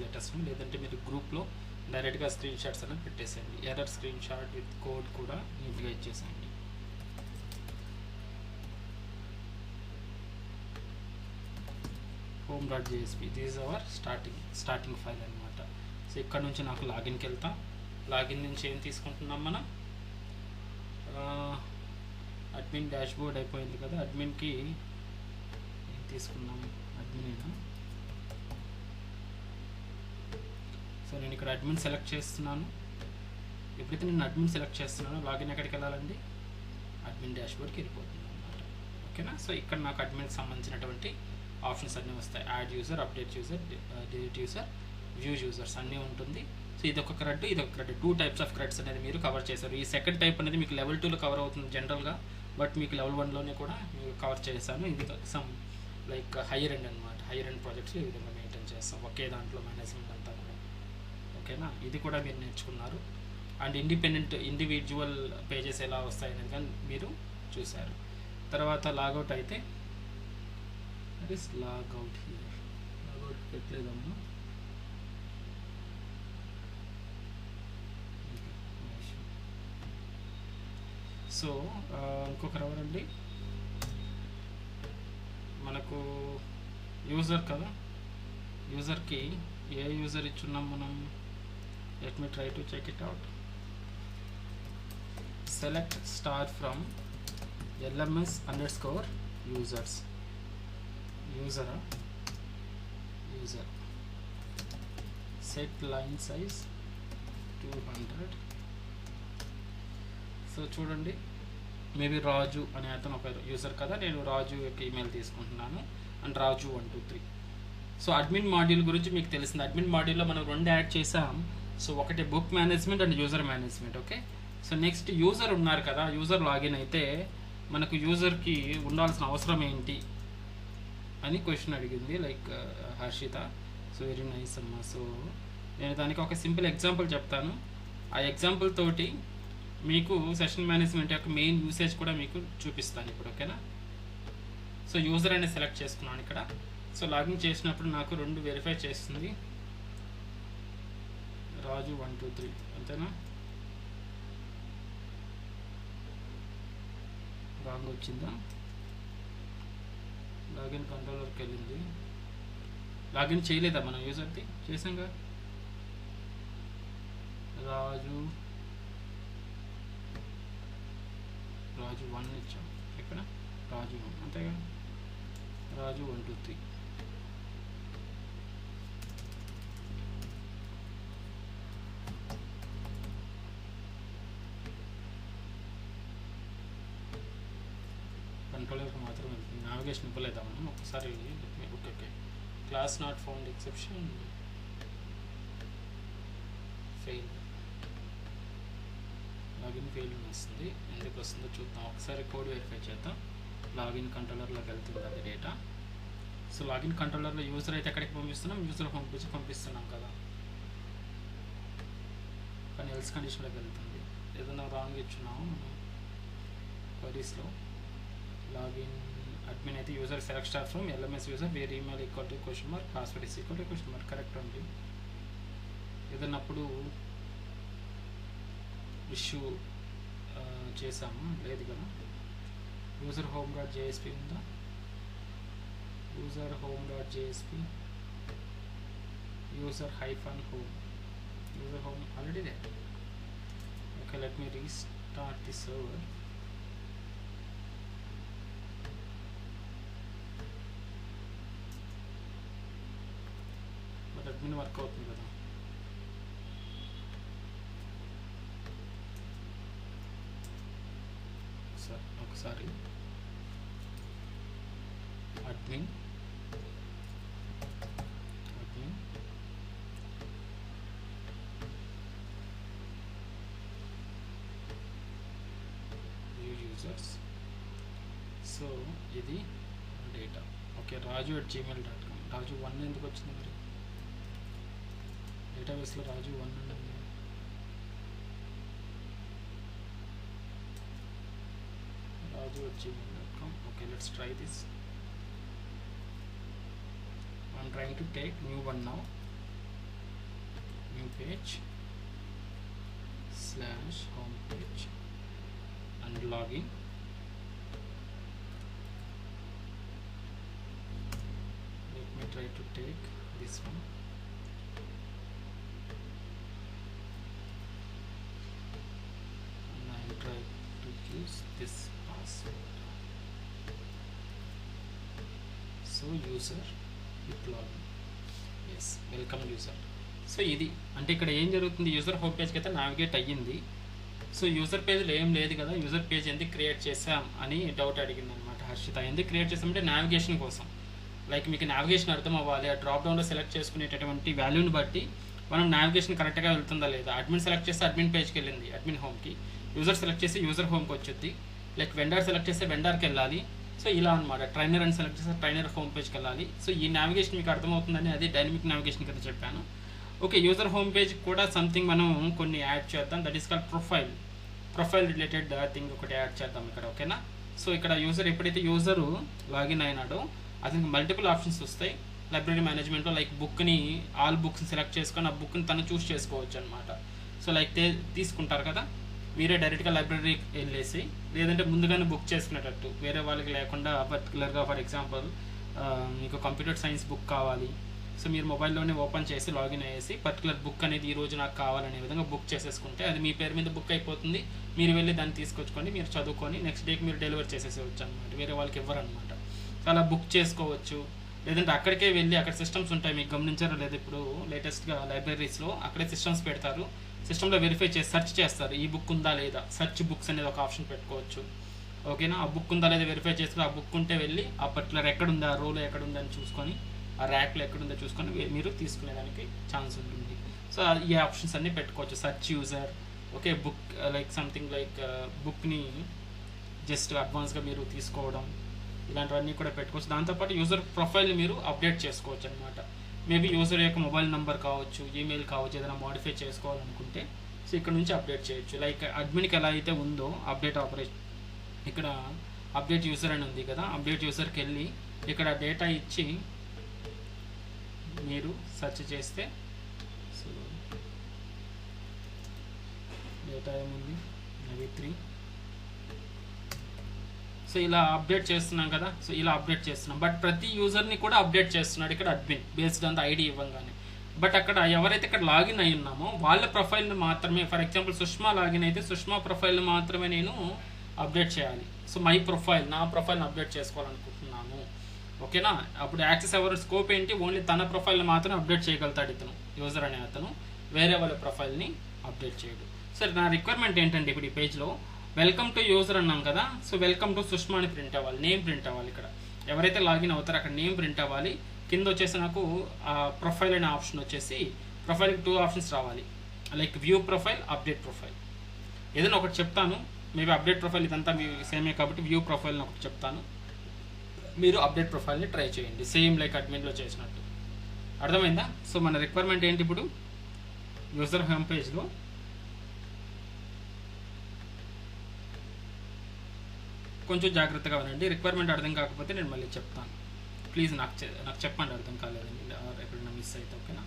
లెటర్స్ను, లేదంటే మీరు గ్రూప్లో డైరెక్ట్గా స్క్రీన్ షాట్స్ అనేది పెట్టేసేయండి. Error screen shot with code కూడా నీట్గా ఇచ్చేసేయండి. home.jsp, this is our starting file అనమాట. సో ఇక్కడ నుంచి నాకు లాగిన్కి వెళ్తా. లాగిన్ నుంచి ఏం తీసుకుంటున్నాం మనం, అడ్మిన్ డాష్బోర్డ్ అయిపోయింది కదా, అడ్మిన్కి ఏం తీసుకున్నాం, అడ్మినేనా. సో నేను ఇక్కడ అడ్మిన్ సెలెక్ట్ చేస్తున్నాను. ఎప్పుడైతే నేను అడ్మిన్ సెలెక్ట్ చేస్తున్నానో లాగిన్ ఎక్కడికి వెళ్ళాలండి, అడ్మిన్ డాష్బోర్డ్కి వెళ్ళిపోతుంది అనమాట. ఓకేనా. సో ఇక్కడ నాకు అడ్మిన్కి సంబంధించినటువంటి ఆప్షన్స్ అన్నీ వస్తాయి. Add user, update user, delete user, view users అన్నీ ఉంటుంది. సో ఇదొక క్రెడ్, ఇదొక క్రెడ్, 2 టైప్స్ ఆఫ్ క్రెడ్స్ అనేది మీరు కవర్ చేశారు. ఈ సెకండ్ టైప్ అనేది మీకు లెవెల్ 2లో కవర్ అవుతుంది జనరల్గా, బట్ మీకు లెవెల్ 1లోనే కూడా మీరు కవర్ చేశాను. ఇది సమ్ లైక్ హైయర్ ఎండ్ అనమాట. హైయర్ ఎండ్ ప్రాజెక్ట్స్ ఈ విధంగా మెయింటైన్ చేస్తాం ఒకే దాంట్లో మేనేజ్మెంట్ అంతా కూడా. ఓకేనా. ఇది కూడా మీరు నేర్చుకున్నారు. అండ్ ఇండివిజువల్ పేజెస్ ఎలా వస్తాయి అనేది కానీ మీరు చూశారు. తర్వాత లాగౌట్ అయితే లాగౌట్ హియర్, లాగౌట్ పెట్టలేదమ్మా. సో ఇంకొక ఎవరండి, మనకు యూజర్ కదా, యూజర్కి ఏ యూజర్ ఇచ్చున్నాం మనం, let me try to check it out. Select star from LMS_users, యూజరా, user, set line size 200. So చూడండి, మేబీ రాజు అనే అతను ఒక యూజర్ కదా, నేను రాజు యొక్క ఈమెయిల్ తీసుకుంటున్నాను and Raju 123. So admin module గురించి మీకు తెలిసింది. అడ్మిన్ మాడ్యూల్లో మనం 2 యాడ్ చేసాం. సో ఒకటి book management and user management. Okay. So next user ఉన్నారు కదా, యూజర్ లాగిన్ అయితే మనకు యూజర్కి ఉండాల్సిన అవసరం ఏంటి అని క్వశ్చన్ అడిగింది, like Harshitha. So very nice అమ్మా. సో నేను దానికి ఒక సింపుల్ ఎగ్జాంపుల్ చెప్తాను. ఆ ఎగ్జాంపుల్ తోటి మీకు సెషన్ మేనేజ్మెంట్ యొక్క మెయిన్ యూసేజ్ కూడా మీకు చూపిస్తాను ఇప్పుడు. ఓకేనా. సో యూజర్ అనేది సెలెక్ట్ చేసుకున్నాను ఇక్కడ. సో లాగిన్ చేసినప్పుడు నాకు 2 వెరిఫై చేస్తుంది, రాజు 123 అంతేనా. రాంగ్ వచ్చిందా, లాగిన్ కంట్రోలర్కి వెళ్ళింది. లాగిన్ చేయలేదా మనం యూజర్ది, చేసాంగా. రాజు 1 ఇచ్చాం ఇక్కడ, రాజు 1 అంతేగా, రాజు 123. కంట్రోలర్కి మాత్రం వెళ్తుంది, నావిగేషన్ ఇవ్వలేదా మనం ఒకసారి. Okay okay. Class not found exception, fail, login fail వస్తుంది. ఎందుకు వస్తుందో చూద్దాం ఒకసారి. కోడ్ వెరిఫై చేద్దాం. లాగిన్ కంట్రోలర్లోకి వెళ్తుంది అది డేటా. సో లాగిన్ కంట్రోలర్లో యూజర్ అయితే ఎక్కడికి పంపిస్తున్నాం, యూజర్ పంపిస్తున్నాం కదా, కానీ ఎల్స్ కండిషన్లోకి వెళ్తుంది. ఏదైనా రాంగ్ ఇచ్చున్నాము మనం క్వరీస్లో. లాగిన్ అడ్మిన్ అయితే user select star from LMS user where email equal to question mark, password is equal to question mark. Correct అండి. ఏదన్నప్పుడు ఇష్యూ చేసాము, లేదు కదా. యూజర్ home.jsp ఉందా, user home.jsp, user -home, user home already there. Okay, let me restart the server. But admin work అవుతుంది కదా. ఒకసారి admin view users. So ఇది డేటా. Okay, raju@gmail.com. రాజు 1 ఎందుకు వచ్చింది మరి డేటాబేస్లో? రాజు 1 ఉంది. raju@gmail.com. Okay, let's try this. I'm trying to take new one now. page /homepage and login. Let me try to take this one. And I will try to use this password. So user with login. Yes, welcome user. So ఇది అంటే ఇక్కడ ఏం జరుగుతుంది, user home పేజ్కి అయితే navigate అయ్యింది. So user పేజ్లో ఏం లేదు కదా, యూజర్ పేజ్ ఎందుకు క్రియేట్ చేసాం అని డౌట్ అడిగింది అనమాట హర్షిత. ఎందుకు క్రియేట్ చేసామంటే నావిగేషన్ కోసం. లైక్ మీకు నావిగేషన్ అర్థం అవ్వాలి, ఆ డ్రాప్ డౌన్లో సెలెక్ట్ చేసుకునేటటువంటి వాల్యూని బట్టి మనం నావిగేషన్ కరెక్ట్గా వెళ్తుందా లేదా. అడ్మిన్ సెలెక్ట్ చేస్తే అడ్మిన్ పేజ్కి వెళ్ళింది, అడ్మిన్ హోమ్కి. యూజర్ సెలెక్ట్ చేస్తే యూజర్ హోమ్కి వచ్చింది. లైక్ వెండర్ సెలెక్ట్ చేస్తే వెండర్కి వెళ్ళాలి. సో ఇలా అనమాట. ట్రైనర్ అని సెలెక్ట్ చేస్తే ట్రైనర్ హోమ్ పేజ్కి వెళ్ళాలి. సో ఈ నావిగేషన్ మీకు అర్థమవుతుందని అది డైనమిక్ నావిగేషన్ కింద చెప్పాను. ఓకే, యూజర్ హోమ్ పేజ్ కూడా సంథింగ్ మనం కొన్ని యాడ్ చేద్దాం. That is called profile related thing ఒకటి యాడ్ చేద్దాం ఇక్కడ. ఓకేనా. సో ఇక్కడ యూజర్ ఎప్పుడైతే యూజరు లాగిన్ అయినాడో అతనికి మల్టిపుల్ ఆప్షన్స్ వస్తాయి లైబ్రరీ మేనేజ్మెంట్లో. లైక్ బుక్ని ఆల్ బుక్స్ని సెలెక్ట్ చేసుకొని ఆ బుక్ని తను చూస్ చేసుకోవచ్చు అనమాట. సో లైక్ తీసుకుంటారు కదా మీరే డైరెక్ట్గా లైబ్రరీకి వెళ్ళేసి, లేదంటే ముందుగానే బుక్ చేసుకునేటట్టు వేరే వాళ్ళకి లేకుండా పర్టికులర్గా ఫర్ ఎగ్జాంపుల్ మీకు కంప్యూటర్ సైన్స్ బుక్ కావాలి. సో మీరు మొబైల్లోనే ఓపెన్ చేసి లాగిన్ అయ్యేసి పర్టికులర్ బుక్ అనేది ఈరోజు నాకు కావాలనే విధంగా బుక్ చేసేసుకుంటే అది మీ పేరు మీద బుక్ అయిపోతుంది. మీరు వెళ్ళి దాన్ని తీసుకొచ్చుకొని మీరు చదువుకొని నెక్స్ట్ డేకి మీరు డెలివరీ చేసేసేవచ్చు అనమాట. వేరే వాళ్ళకి ఇవ్వరనమాట. అలా బుక్ చేసుకోవచ్చు. లేదంటే అక్కడికే వెళ్ళి అక్కడ సిస్టమ్స్ ఉంటాయి, మీకు గమనించారో లేదు, ఇప్పుడు లేటెస్ట్గా లైబ్రరీస్లో అక్కడే సిస్టమ్స్ పెడతారు. సిస్టంలో వెరిఫై చేసి సెర్చ్ చేస్తారు, ఈ బుక్ ఉందా లేదా. సెర్చ్ బుక్స్ అనేది ఒక ఆప్షన్ పెట్టుకోవచ్చు. ఓకేనా. ఆ బుక్ ఉందా లేదా వెరిఫై చేసుకుని ఆ బుక్ ఉంటే వెళ్ళి ఆ పర్టికులర్ ఎక్కడుందా, ఆ రోలో ఎక్కడుందని చూసుకొని ఆ ర్యాక్లో ఎక్కడుందో చూసుకొని మీరు తీసుకునేదానికి ఛాన్స్ ఉంటుంది. సో ఈ ఆప్షన్స్ అన్నీ పెట్టుకోవచ్చు. Search user, okay, book like something like బుక్ని జస్ట్ అడ్వాన్స్గా మీరు తీసుకోవడం, ఇలాంటివన్నీ కూడా పెట్టుకోవచ్చు. దాంతోపాటు యూజర్ ప్రొఫైల్ని మీరు అప్డేట్ చేసుకోవచ్చు అనమాట. మేబీ యూజర్ యొక్క మొబైల్ నెంబర్ కావచ్చు, ఈమెయిల్ కావచ్చు, ఏదైనా మోడిఫై చేసుకోవాలనుకుంటే సో ఇక్కడ నుంచి అప్డేట్ చేయొచ్చు. లైక్ అడ్మిన్కి ఎలా అయితే ఉందో అప్డేట్ ఆపరేషన్, ఇక్కడ అప్డేట్ యూజర్ అని ఉంది కదా, అప్డేట్ యూజర్కి వెళ్ళి ఇక్కడ డేటా ఇచ్చి మీరు సెర్చ్ చేస్తే సో డేటా ఏముంది -3. సో ఇలా అప్డేట్ చేస్తున్నాం కదా. సో ఇలా అప్డేట్ చేస్తున్నాం. బట్ ప్రతి యూజర్ని కూడా అప్డేట్ చేస్తున్నాడు ఇక్కడ admin based on the ID ఇవ్వగానే. బట్ అక్కడ ఎవరైతే ఇక్కడ లాగిన్ అయి ఉన్నామో వాళ్ళ ప్రొఫైల్ని మాత్రమే, ఫర్ ఎగ్జాంపుల్ సుష్మా లాగిన్ అయితే సుష్మా ప్రొఫైల్ని మాత్రమే నేను అప్డేట్ చేయాలి. సో మై ప్రొఫైల్, నా ప్రొఫైల్ని అప్డేట్ చేసుకోవాలనుకుంటున్నాను. ఓకేనా. అప్పుడు యాక్సెస్ ఎవరి స్కోప్ ఏంటి, ఓన్లీ తన ప్రొఫైల్ని మాత్రం అప్డేట్ చేయగలుగుతాడు ఇతను, యూజర్ అనే అతను. వేరే వాళ్ళ ప్రొఫైల్ని అప్డేట్ చేయడు. సరే, నా రిక్వైర్మెంట్ ఏంటంటే ఇప్పుడు ఈ పేజ్లో వెల్కమ్ టు యూజర్ అన్నాం కదా. సో వెల్కమ్ టు సుష్మా అని ప్రింట్ అవ్వాలి, నేమ్ ప్రింట్ అవ్వాలి. ఇక్కడ ఎవరైతే లాగిన్ అవుతారో అక్కడ నేమ్ ప్రింట్ అవ్వాలి. కింద వచ్చేసి నాకు ప్రొఫైల్ అనే ఆప్షన్ వచ్చేసి ప్రొఫైల్కి 2 ఆప్షన్స్ రావాలి. Like view profile, update profile. ఏదైనా ఒకటి చెప్తాను, మేబీ అప్డేట్ ప్రొఫైల్ ఇదంతా మీ సేమే కాబట్టి వ్యూ ప్రొఫైల్ని ఒకటి చెప్తాను. మీరు అప్డేట్ ప్రొఫైల్ని ట్రై చేయండి, సేమ్ లైక్ అడ్మిన్లో చేసినట్టు. అర్థమైందా. సో మన రిక్వైర్మెంట్ ఏంటి ఇప్పుడు యూజర్ హోమ్ పేజ్లో కొంచెం జాగ్రత్తగా వినండి. రిక్వైర్మెంట్ అర్థం కాకపోతే నేను మళ్ళీ చెప్తాను. ప్లీజ్ నాకు చెప్పండి అర్థం కాలేదండి, ఎక్కడైనా మిస్ అయితే. ఓకేనా.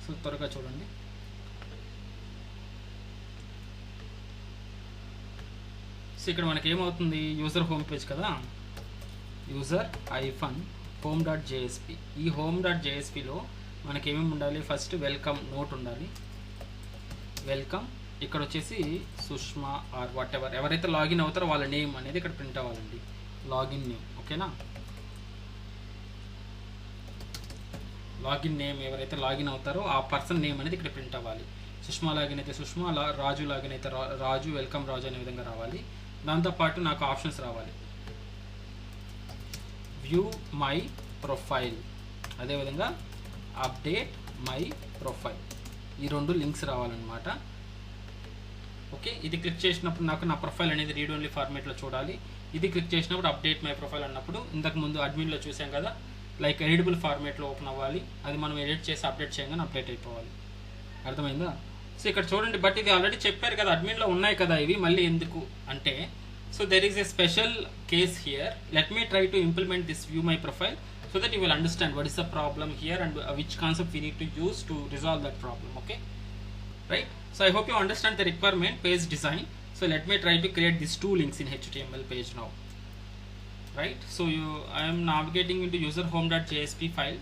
సో త్వరగా చూడండి. సో ఇక్కడ మనకి ఏమవుతుంది, యూజర్ హోమ్ పేజ్ కదా, యూజర్ -home.jsp. ఈ home.jsp లో మనకి ఏమేమి ఉండాలి, ఫస్ట్ వెల్కమ్ నోట్ ఉండాలి. వెల్కమ్, ఇక్కడ వచ్చేసి సుష్మా ఆర్ వాట్ ఎవర్, ఎవరైతే లాగిన్ అవుతారో వాళ్ళ నేమ్ అనేది ఇక్కడ ప్రింట్ అవ్వాలండి, లాగిన్ నేమ్. ఓకేనా. లాగిన్ నేమ్, ఎవరైతే లాగిన్ అవుతారో ఆ పర్సన్ నేమ్ అనేది ఇక్కడ ప్రింట్ అవ్వాలి. సుష్మా లాగిన్ అయితే సుష్మా, రాజు లాగిన్ అయితే రాజు, వెల్కమ్ రాజు అనే విధంగా రావాలి. దాంతోపాటు నాకు ఆప్షన్స్ రావాలి, వ్యూ మై ప్రొఫైల్, అదేవిధంగా అప్డేట్ మై ప్రొఫైల్. ఈ 2 లింక్స్ రావాలన్నమాట. ఓకే, ఇది క్లిక్ చేసినప్పుడు నాకు నా ప్రొఫైల్ అనేది రీడ్ ఓన్లీ ఫార్మేట్లో చూడాలి. ఇది క్లిక్ చేసినప్పుడు అప్డేట్ మై ప్రొఫైల్ అన్నప్పుడు ఇంతకు ముందు అడ్మిన్లో చూసాం కదా, లైక్ ఎడిటబుల్ ఫార్మేట్లో ఓపెన్ అవ్వాలి. అది మనం ఎడిట్ చేసి అప్డేట్ చేయగానే అప్డేట్ అయిపోవాలి. అర్థమైందా. సో ఇక్కడ చూడండి, బట్ ఇది ఆల్రెడీ చెప్పారు కదా, అడ్మిన్లో ఉన్నాయి కదా ఇవి, మళ్ళీ ఎందుకు అంటే, so there is a special case here. Let me try to implement this view my profile so that you will understand what is the problem here and which concept we need to use to resolve that problem. Okay, right? So I hope you understand the requirement page design. So let me try to create these two links in HTML page now, right? So I am navigating into user home.jsp file.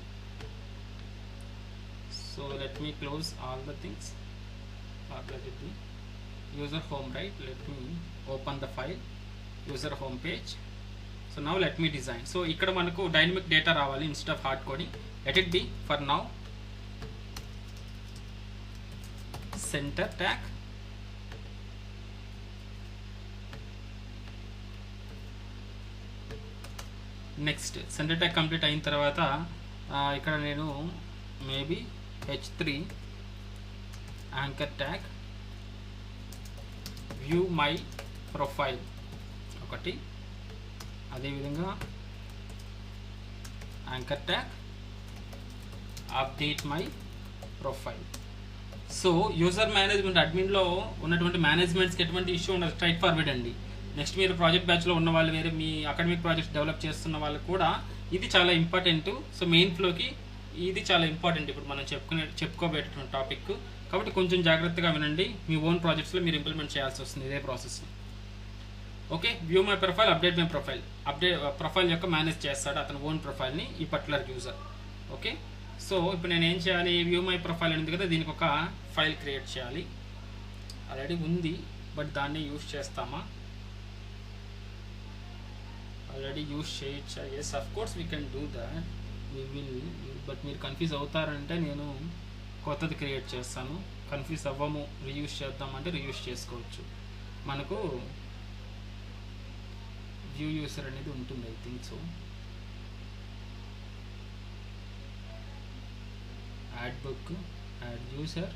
So let me close all the things, or let it be user home, right? Let me open the file user home page. So now let me design. So ikkada manaku dynamic data ravali instead of hard coding. Let it be for now center tag, next center tag complete అయిన తర్వాత ఇక్కడ నేను maybe h3 anchor tag view my profile ఒకటి, అదేవిధంగా anchor tag update my profile. So user management అడ్మిన్లో ఉన్నటువంటి మేనేజ్మెంట్స్కి ఎటువంటి ఇష్యూ ఉండదు, స్ట్రైట్ ఫార్వర్డ్ అండి. నెక్స్ట్ మీరు ప్రాజెక్ట్ బ్యాచ్లో ఉన్న వాళ్ళు, వేరే మీ అకాడమిక్ ప్రాజెక్ట్స్ డెవలప్ చేస్తున్న వాళ్ళు కూడా ఇది చాలా ఇంపార్టెంట్. సో మెయిన్ ఫ్లోకి ఇది చాలా ఇంపార్టెంట్ ఇప్పుడు మనం చెప్పుకోబోయేటువంటి టాపిక్. కాబట్టి కొంచెం జాగ్రత్తగా వినండి, మీ ఓన్ ప్రాజెక్ట్స్లో మీరు ఇంప్లిమెంట్ చేయాల్సి వస్తుంది ఇదే ప్రాసెస్ని. Okay, view my profile, update my profile. Profile యొక్క మేనేజ్ చేస్తాడు అతను ఓన్ ప్రొఫైల్ని ఈ పర్టికులర్ యూజర్. ఓకే, సో ఇప్పుడు నేను ఏం చేయాలి, వ్యూ మై ప్రొఫైల్ ఉంది కదా, దీనికి ఒక ఫైల్ క్రియేట్ చేయాలి. ఆల్రెడీ ఉంది బట్ దాన్ని యూజ్ చేస్తామా, ఆల్రెడీ యూజ్ చేయొచ్చా? Yes, of course we can do that, we will. But మీరు కన్ఫ్యూజ్ అవుతారంటే నేను కొత్తది క్రియేట్ చేస్తాను. కన్ఫ్యూజ్ అవ్వము, రీయూజ్ చేద్దామంటే రీయూజ్ చేసుకోవచ్చు. మనకు వ్యూ యూసర్ అనేది ఉంటుంది, I think so. Add book, add user,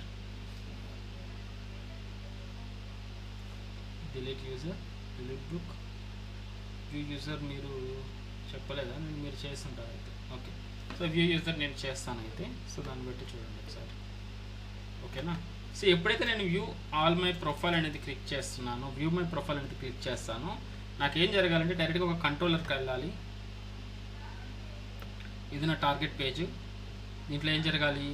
delete user, delete book, view user మీరు చెప్పలేదా, మీరు చేస్తుంటారు అయితే. ఓకే, సో వ్యూ యూజర్ నేను చేస్తాను అయితే. సో దాన్ని బట్టి చూడండి ఒకసారి, ఓకేనా? సో ఎప్పుడైతే నేను వ్యూ ఆల్ మై ప్రొఫైల్ అనేది క్లిక్ చేస్తున్నాను, వ్యూ మై ప్రొఫైల్ అనేది క్లిక్ చేస్తాను, నాకు ఏం జరగాలంటే డైరెక్ట్గా ఒక కంట్రోలర్కి వెళ్ళాలి. ఇది నా టార్గెట్ పేజ్. దీంట్లో ఏం జరగాలి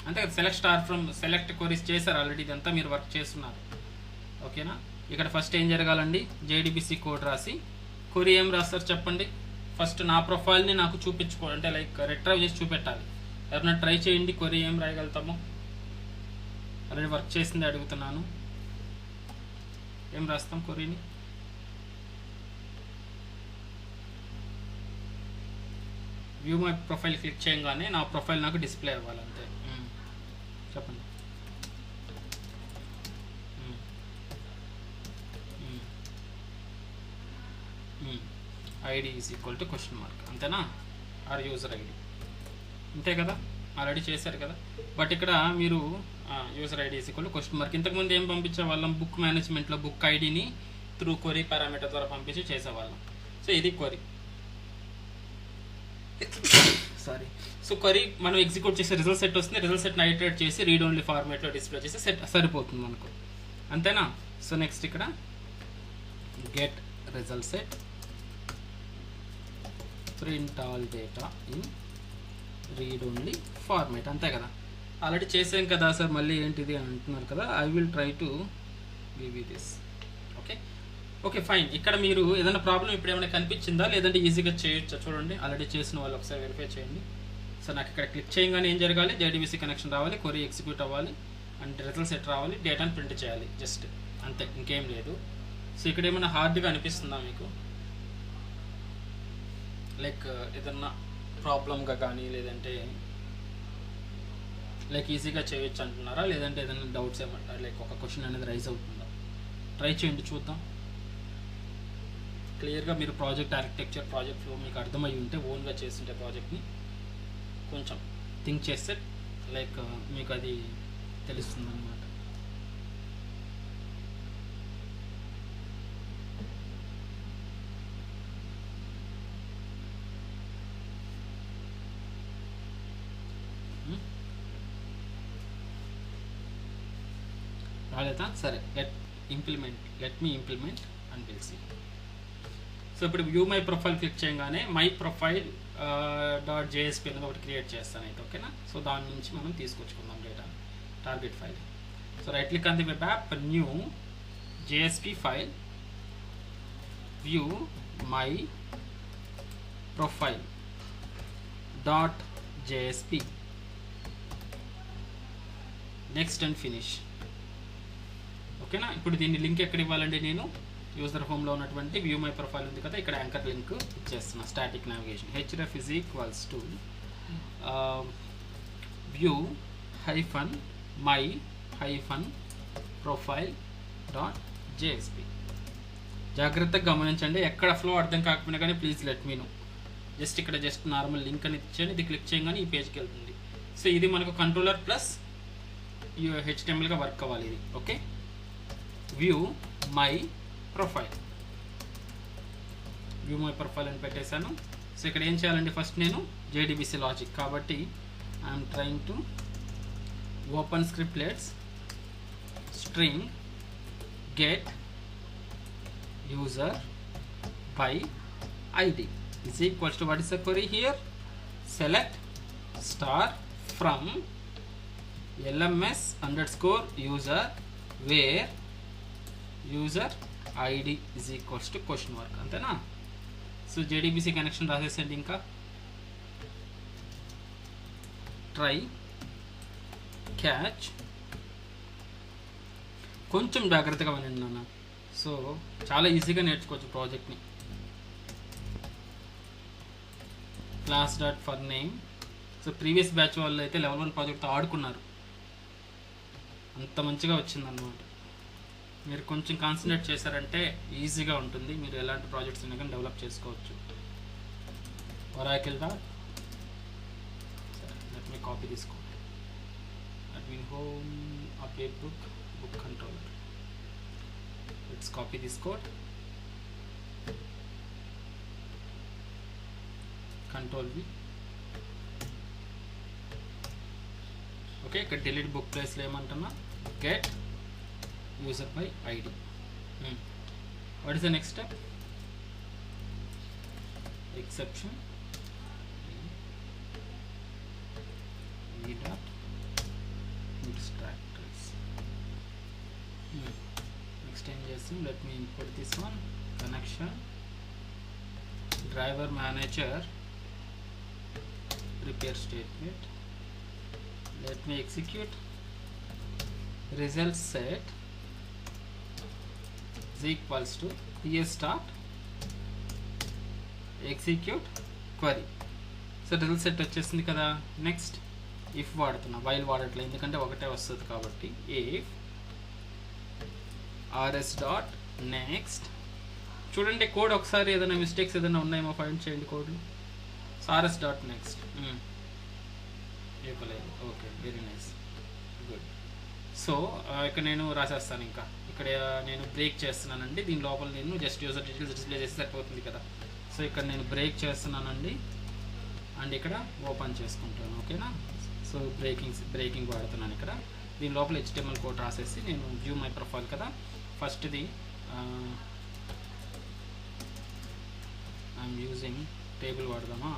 అంటే select star from select queries చేశారు ఆల్రెడీ, ఇదంతా మీరు వర్క్ చేస్తున్నారు. ఓకేనా? ఇక్కడ ఫస్ట్ ఏం జరగాలండి, JDBC కోడ్ రాసి క్వరీ ఏం రాస్తారు చెప్పండి. ఫస్ట్ నా ప్రొఫైల్ని నాకు చూపించుకోవాలి, అంటే లైక్ రిట్రైవ్ చేసి చూపెట్టాలి. ఎవరైనా ట్రై చేయండి, క్వరీ ఏం రాయగలుగుతామో. ఆల్రెడీ వర్క్ చేసింది అడుగుతున్నాను, ఏం రాస్తాం క్వరీని. వ్యూ మై ప్రొఫైల్ క్లిక్ చేయగానే నా ప్రొఫైల్ నాకు డిస్ప్లే అవ్వాలి, అంతే. చెప్పండి. ID is equal to question mark, అంతేనా? ఆర్ యూజర్ ఐడి, అంతే కదా, ఆల్రెడీ చేశారు కదా. బట్ ఇక్కడ మీరు user ID is equal to question mark. ఇంతకుముందు ఏం పంపించేవాళ్ళం, బుక్ మేనేజ్మెంట్లో బుక్ ఐడిని త్రూ క్వరీ పారామీటర్ ద్వారా పంపించి చేసేవాళ్ళం. సో ఇది క్వరీ, సారీ. సో క్వరీ మనం ఎగ్జిక్యూట్ చేసే రిజల్ట్ సెట్ వస్తుంది, రిజల్ట్ సెట్ని ఐటరేట్ చేసి రీడ్ ఓన్లీ ఫార్మేట్లో డిస్ప్లే చేసి సెట్ సరిపోతుంది మనకు, అంతేనా? సో నెక్స్ట్ ఇక్కడ get result set, print all data in read only format, అంతే కదా. ఆల్రెడీ చేసాం కదా సార్, మళ్ళీ ఏంటిది అంటున్నారు కదా. I will try to give you this. Okay, okay fine. ఇక్కడ మీరు ఏదైనా ప్రాబ్లం ఇప్పుడు ఏమైనా కనిపించిందా, లేదంటే ఈజీగా చేయొచ్చా? చూడండి, ఆల్రెడీ చేసిన వాళ్ళు ఒకసారి వెరిఫై చేయండి. సో నాకు ఇక్కడ క్లిక్ చేయగానే ఏం జరగాలి, JDBC కనెక్షన్ రావాలి, క్వరీ ఎగ్జిక్యూట్ అవ్వాలి, అండ్ రిజల్ట్ సెట్ రావాలి, డేటాను ప్రింట్ చేయాలి, జస్ట్ అంతే, ఇంకేం లేదు. సో ఇక్కడ ఏమైనా హార్డ్గా అనిపిస్తుందా మీకు, లైక్ ఏదన్నా ప్రాబ్లంగా కానీ, లేదంటే లైక్ ఈజీగా చేయొచ్చు అంటున్నారా, లేదంటే ఏదైనా డౌట్స్ ఏమంటారు, లైక్ ఒక క్వశ్చన్ అనేది రైజ్ అవుతుందా? ట్రై చేయండి, చూద్దాం. క్లియర్గా మీరు ప్రాజెక్ట్ ఆర్కిటెక్చర్, ప్రాజెక్ట్ ఫ్లో మీకు అర్థమై ఉంటే, ఓన్గా చేస్తుంటే ప్రాజెక్ట్ని కొంచెం థింక్ చేస్తే లైక్ మీకు అది తెలుస్తుంది అన్నమాట. రాలేదా? సరే, let me implement and will see. So ఇప్పుడు వ్యూ మై ప్రొఫైల్ క్లిక్ చేయగానే మై ప్రొఫైల్ .jsp అనేది ఒకటి క్రియేట్ చేస్తాను అయితే, ఓకేనా. సో దాని నుంచి మనం తీసుకొచ్చుకుందాం data target file. So right click on the web app, new JSP file, view my profile .jsp, next and finish. ఓకేనా. ఇప్పుడు దీన్ని లింక్ ఎక్కడ ఇవ్వాలండి, నేను యూజర్ హోమ్లో ఉన్నటువంటి వ్యూ మై ప్రొఫైల్ ఉంది కదా, ఇక్కడ యాంకర్ లింక్ ఇచ్చేస్తున్నా. Static navigation href is equals to view my profile .jsp. జాగ్రత్తగా గమనించండి, ఎక్కడ ఫ్లో అర్థం కాకపోయినా కానీ ప్లీజ్ లెట్ మీ నో. ఇక్కడ జస్ట్ నార్మల్ లింక్ అని ఇచ్చాను, ఇది క్లిక్ చేయగానే ఈ పేజ్కి వెళ్తుంది. సో ఇది మనకు కంట్రోలర్ ప్లస్ HTMLగా వర్క్ అవ్వాలి ఇది, ఓకే. వ్యూ మై ప్రొఫైల్ అని పెట్టేశాను. సో ఇక్కడ ఏం చేయాలండి, ఫస్ట్ నేను JDBC లాజిక్ కాబట్టి I'm trying to open scriptlets string get user by ID is equals to, what is the query here, select star from LMS underscore user where user ID is equals to question mark, అంతేనా. So JDBC connection రాసేసండి. ఇంకా try catch, కొంచెం జాగ్రత్తగా వినండి నాన్న. So చాలా ఈజీగా నేర్చుకోవచ్చు ప్రాజెక్ట్ని. Class dot for name. So previous batch వాళ్ళు అయితే లెవెల్ 1 ప్రాజెక్ట్తో ఆడుకున్నారు, అంత మంచిగా వచ్చిందన్నమాట. మీరు కొంచెం కాన్సన్ట్రేట్ చేశారంటే ఈజీగా ఉంటుంది, మీరు ఎలాంటి ప్రాజెక్ట్స్ అయినా కానీ డెవలప్ చేసుకోవచ్చు. Oracle dot, let me copy this code, admin home update book controller. Let's copy this code, Control V. Okay, ఇక్కడ డిలీట్ బుక్ ప్లేస్లో ఏమంటున్నా, get user by ID. What is the next step, exception extractors. Next ఏం చేస్తాం, let me import this one, connection driver manager prepare statement. Let me execute result set is equals to PS start execute query. So result set వచ్చేసింది కదా. Next if వాడుతున్నా, while వాడట్లేదు ఎందుకంటే ఒకటే వస్తుంది కాబట్టి. ఇఫ్ rs డాట్ నెక్స్ట్, చూడండి code ఒకసారి ఏదైనా మిస్టేక్స్ ఏదైనా ఉన్నాయేమో ఫైండ్ చేయండి కోడ్లు. rs డాట్ నెక్స్ట్ చెప్పలేదు, okay, very nice, good. So ఇక్కడ నేను రాసేస్తాను. ఇంకా ఇక్కడ నేను బ్రేక్ చేస్తున్నానండి, దీని లోపల నేను జస్ట్ యూజర్ డీటెయిల్స్ డిస్ప్లే చేసి సరిపోతుంది కదా. సో ఇక్కడ నేను బ్రేక్ చేస్తున్నానండి అండ్ ఇక్కడ ఓపెన్ చేసుకుంటాను, ఓకేనా. సో బ్రేకింగ్ వాడుతున్నాను ఇక్కడ. దీని లోపల HTML కోడ్ రాసేసి నేను వ్యూ మై ప్రొఫైల్ కదా, ఫస్ట్ది ఐఎమ్ యూజింగ్ టేబుల్ వాడదామా,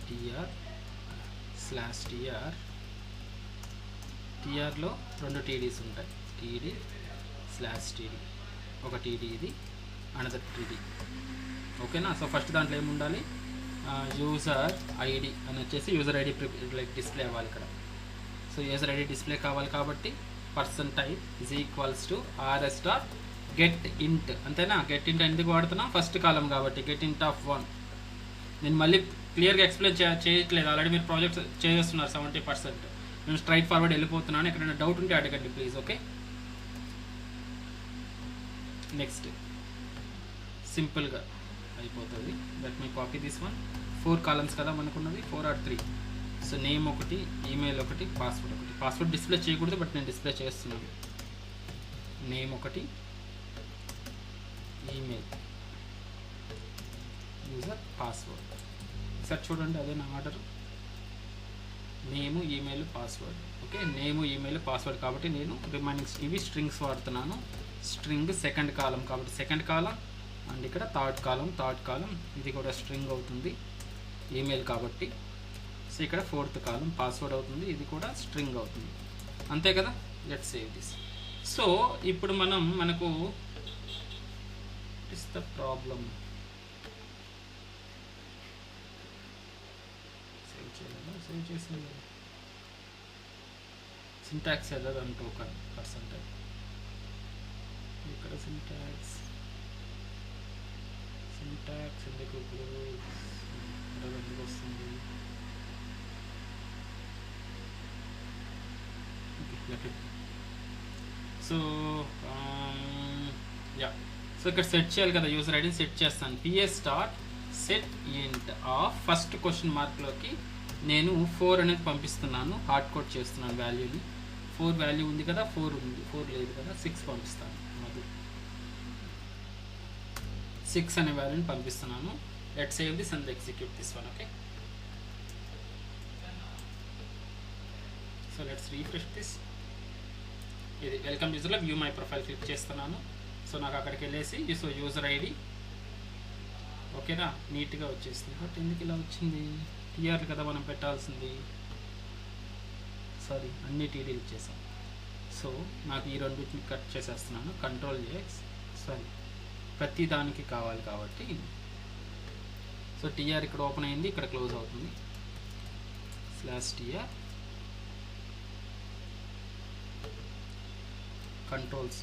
tr/tr. tr లో 2 TDs ఉంటాయి, td/td, ఒక TD ఇది, అనదర్ TD, ఓకేనా. సో ఫస్ట్ దాంట్లో ఏముండాలి, యూజర్ ID అని వచ్చేసి యూజర్ ID లైక్ డిస్ప్లే అవ్వాలి ఇక్కడ. సో యూజర్ ID డిస్ప్లే కావాలి కాబట్టి %type is equals to rs dot get ఇంట్, అంతేనా. గెట్ ఇంట్ ఎందుకు వాడుతున్నా, ఫస్ట్ కాలం కాబట్టి గెట్ ఇంట్ ఆఫ్ 1. నేను మళ్ళీ క్లియర్గా ఎక్స్ప్లెయిన్ చేయట్లేదు, ఆల్రెడీ మీరు ప్రాజెక్ట్స్ చేస్తున్నారు 70%. నేను స్ట్రైట్ ఫార్వర్డ్ వెళ్ళిపోతున్నాను, ఎక్కడైనా డౌట్ ఉంటే అడగండి ప్లీజ్, ఓకే. నెక్స్ట్ సింపుల్గా అయిపోతుంది. Let me copy this one. 4 columns కదా మనకున్నది, 4 or 3. సో నేమ్ ఒకటి, ఈమెయిల్ ఒకటి, పాస్వర్డ్ ఒకటి. పాస్వర్డ్ డిస్ప్లే చేయకూడదు బట్ నేను డిస్ప్లే చేస్తున్నాను. నేమ్ ఒకటి, ఈమెయిల్, యూజర్, పాస్వర్డ్. సార్ చూడండి అదే నా ఆర్డర్, నేము, ఈమెయిల్, పాస్వర్డ్, ఓకే. నేము, ఈమెయిల్, పాస్వర్డ్ కాబట్టి నేను రిమైనింగ్ ఇవి స్ట్రింగ్స్ వాడుతున్నాను. స్ట్రింగ్ సెకండ్ కాలం కాబట్టి సెకండ్ కాలం, అండ్ ఇక్కడ థర్డ్ కాలం ఇది కూడా స్ట్రింగ్ అవుతుంది ఈమెయిల్ కాబట్టి. సో ఇక్కడ ఫోర్త్ కాలం పాస్వర్డ్ అవుతుంది, ఇది కూడా స్ట్రింగ్ అవుతుంది. అంతే కదా. Let's save this. సో ఇప్పుడు మనకు ఇస్ ద ప్రాబ్లం, సేవ్ చేసింది సింటాక్స్ ఎర్రర్ అంటూ ఒక పర్సెంటేజ్. ఇక్కడ సింటాక్స్ ఎందుకు ఎందుకు వస్తుంది? సో సో ఇక్కడ సెట్ చేయాలి కదా, యూజర్ ఐడిని సెట్ చేస్తాను. ps dot set int of first question మార్క్లోకి నేను 4 అనేది పంపిస్తున్నాను, హార్డ్ కోడ్ చేస్తున్నాను వాల్యూని. 4 వాల్యూ ఉంది కదా, 4 ఉంది, 4 లేదు కదా, 6 పంపిస్తాను. మధు 6 అనే వాల్యూని పంపిస్తున్నాను. Let save this and execute this one. Okay, so let's refresh this. ఇది వెల్కమ్ యూజర్లో వ్యూ మై ప్రొఫైల్ క్లిక్ చేస్తున్నాను. సో నాకు అక్కడికి వెళ్ళేసి సో యూజర్ ఐడి ఓకేనా, నీట్గా వచ్చేసింది. బట్ ఎందుకు ఇలా వచ్చింది? టీఆర్ కదా మనం పెట్టాల్సింది, సారీ అన్ని టీడీలు ఇచ్చేసాం. సో నాకు ఈ రెండింటిని కట్ చేసేస్తున్నాను, Ctrl+X. సారీ ప్రతి దానికి కావాలి కాబట్టి. సో టీఆర్ ఇక్కడ ఓపెన్ అయింది, ఇక్కడ క్లోజ్ అవుతుంది. /TR Ctrl+C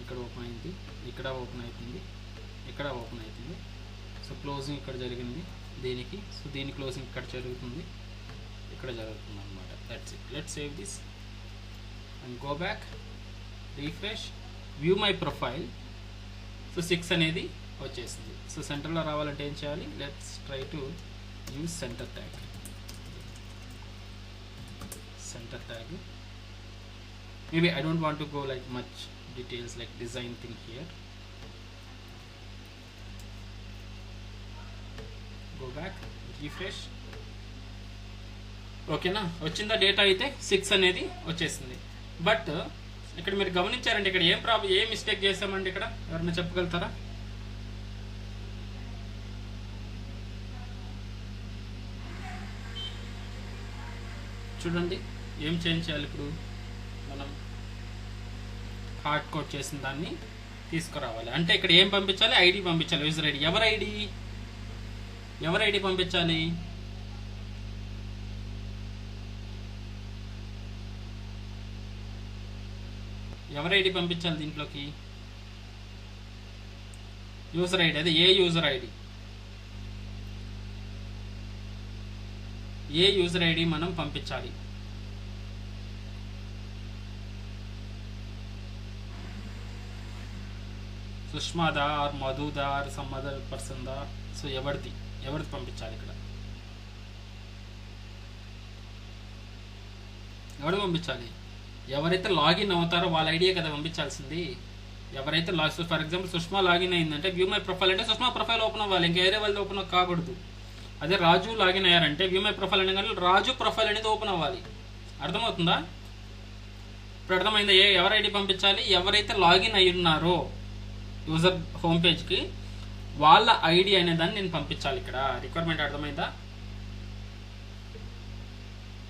ఇక్కడ ఓపెన్ అయింది, ఇక్కడ ఓపెన్ అవుతుంది, ఇక్కడ ఓపెన్ అవుతుంది. సో క్లోజింగ్ ఇక్కడ జరిగింది దీనికి, సో దీని క్లోజింగ్ ఇక్కడ జరుగుతుంది, ఇక్కడ జరుగుతుంది అనమాట. That's it. Let's save this and go back, refresh, view my profile. So 6 అనేది వచ్చేసింది. సో సెంటర్లో రావాలంటే ఏం చేయాలి? Let's try to use centre tag. Maybe I don't want to go like much details like design thing here. Go back, refresh. ఓకేనా, వచ్చిందా data? అయితే 6 అనేది వచ్చేసింది. బట్ ఇక్కడ మీరు గమనించారంటే ఇక్కడ ఏం మిస్టేక్ చేసామండి? ఇక్కడ ఎవరైనా చెప్పగలుగుతారా? చూడండి ఏం చేంజ్ చేయాలి ఇప్పుడు? మనం హార్డ్ కోడ్ చేసిన దాన్ని తీసుకురావాలి అంటే ఇక్కడ ఏం పంపించాలి? ఐడి పంపించాలి, యూజర్ ఐడి. ఎవరి ఐడి పంపించాలి? ఎవరి ఐడి పంపించాలి దీంట్లోకి? User ID. అదే ఏ యూజర్ ఐడి మనం పంపించాలి? సుష్మాదా ఆర్ మధుదా ఆర్ సమ్ అదర్ పర్సన్ దా? సో ఎవరిది పంపించాలి? ఇక్కడ ఎవరు పంపించాలి? ఎవరైతే లాగిన్ అవుతారో వాళ్ళ ఐడియా కదా పంపించాల్సింది. ఎవరైతే ఫర్ ఎగ్జాంపుల్ సుష్మా లాగిన్ అయిందంటే వ్యూ మై ప్రొఫైల్ అంటే సుష్మా ప్రొఫైల్ ఓపెన్ అవ్వాలి, ఇంకా వేరే వాళ్ళది ఓపెన్ కాకూడదు. అదే రాజు లాగిన్ అయ్యారంటే వ్యూ మై ప్రొఫైల్ అనే కానీ రాజు ప్రొఫైల్ అనేది ఓపెన్ అవ్వాలి. అర్థమవుతుందా? ఇప్పుడు అర్థమైందా? ఎవరి ఐడి పంపించాలి? ఎవరైతే లాగిన్ అయి ఉన్నారో యూజర్ హోమ్ పేజ్కి వాళ్ళ ఐడి అనే దాన్ని నేను పంపించాలి. ఇక్కడ రిక్వైర్మెంట్ అర్థమైందా?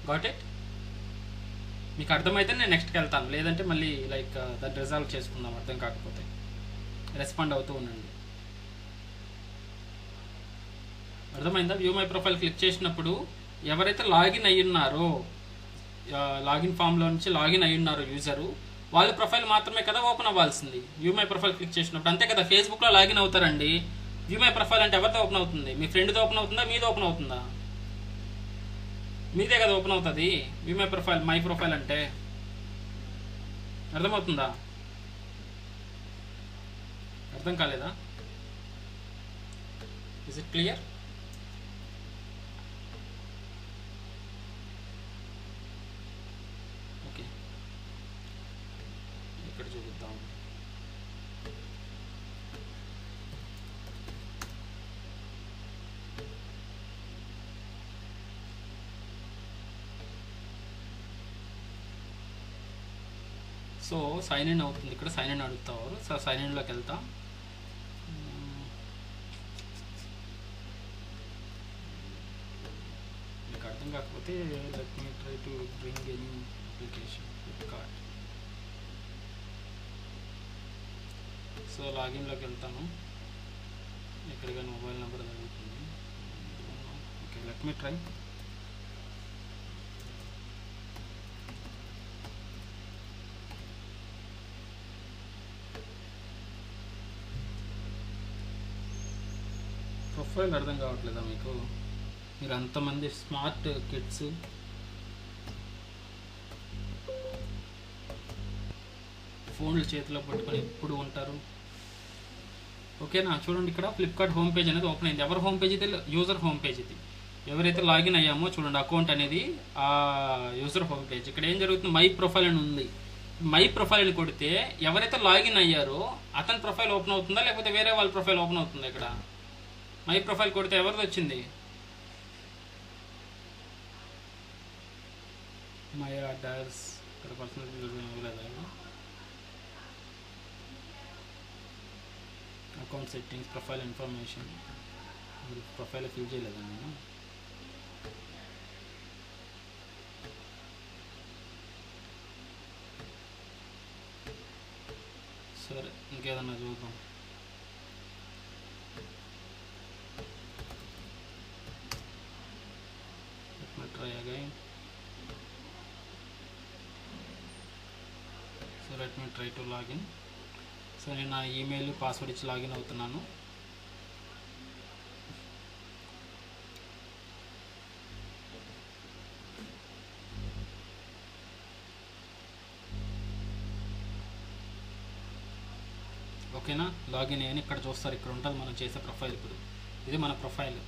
Got it? మీకు అర్థమైతే నేను నెక్స్ట్కి వెళ్తాను, లేదంటే మళ్ళీ లైక్ దాన్ని రిజాల్వ్ చేసుకుందాం. అర్థం కాకపోతే రెస్పాండ్ అవుతూ ఉండండి. అర్థమైందా? వ్యూ మై ప్రొఫైల్ క్లిక్ చేసినప్పుడు ఎవరైతే లాగిన్ అయి ఉన్నారో, లాగిన్ ఫామ్లో నుంచి లాగిన్ అయి ఉన్నారో యూజరు, వాళ్ళ ప్రొఫైల్ మాత్రమే కదా ఓపెన్ అవ్వాల్సింది వ్యూ మై ప్రొఫైల్ క్లిక్ చేసినప్పుడు. అంతే కదా. ఫేస్బుక్లో లాగిన్ అవుతారండి, వ్యూ మై ప్రొఫైల్ అంటే ఎవరితో ఓపెన్ అవుతుంది? మీ ఫ్రెండ్తో ఓపెన్ అవుతుందా? మీది ఓపెన్ అవుతుందా? మీదే కదా ఓపెన్ అవుతుంది view my profile, my profile అంటే. అర్థమవుతుందా? అర్థం కాలేదా? Is it clear? ఓకే, ఇక్కడ చూపిద్దాం. సో సైన్ ఇన్ అవుతుంది, ఇక్కడ సైన్ ఇన్ అడుగుతారు. సో సైన్ ఇన్లోకి వెళ్తా. మీకు అర్థం కాకపోతే let me try to bring any application Flipkart. So లాగిన్లోకి వెళ్తాను. ఇక్కడ కానీ మొబైల్ నెంబర్ అడుగుతుంది. Okay, let me try. Profile అర్థం కావట్లేదా మీకు? మీరు అంతమంది స్మార్ట్ కిడ్స్, ఫోన్లు చేతిలో పట్టుకొని ఎప్పుడు ఉంటారు. ఓకేనా, చూడండి ఇక్కడ ఫ్లిప్కార్ట్ హోమ్ పేజ్ అనేది ఓపెన్ అయింది. ఎవరి హోమ్ పేజ్ ఇది? యూజర్ హోమ్ పేజ్ ఇది. ఎవరైతే లాగిన్ అయ్యామో చూడండి, అకౌంట్ అనేది ఆ యూజర్ హోమ్ పేజ్. ఇక్కడ ఏం జరుగుతుంది, మై ప్రొఫైల్ అని ఉంది. మై ప్రొఫైల్ అని కొడితే ఎవరైతే లాగిన్ అయ్యారో అతని ప్రొఫైల్ ఓపెన్ అవుతుందా, లేకపోతే వేరే వాళ్ళ ప్రొఫైల్ ఓపెన్ అవుతుందా? ఇక్కడ మై ప్రొఫైల్ కొడితే ఎవరిది వచ్చింది? My orders. ఇక్కడ పర్సనల్ ఇవ్వలేదా? Account settings, profile information. Profile fill చేయలేదా నేను? సరే, ఇంకేదన్నా చూద్దాం. Try again. So let me try to login. So నేను నా ఈమెయిల్ పాస్వర్డ్ ఇచ్చి లాగిన్ అవుతున్నాను. ఓకేనా, లాగిన్ అయ్యాను. ఇక్కడ చూస్తారు, ఇక్కడ ఉంటుంది మనం చేసే ప్రొఫైల్. ఇప్పుడు ఇది మన ప్రొఫైల్.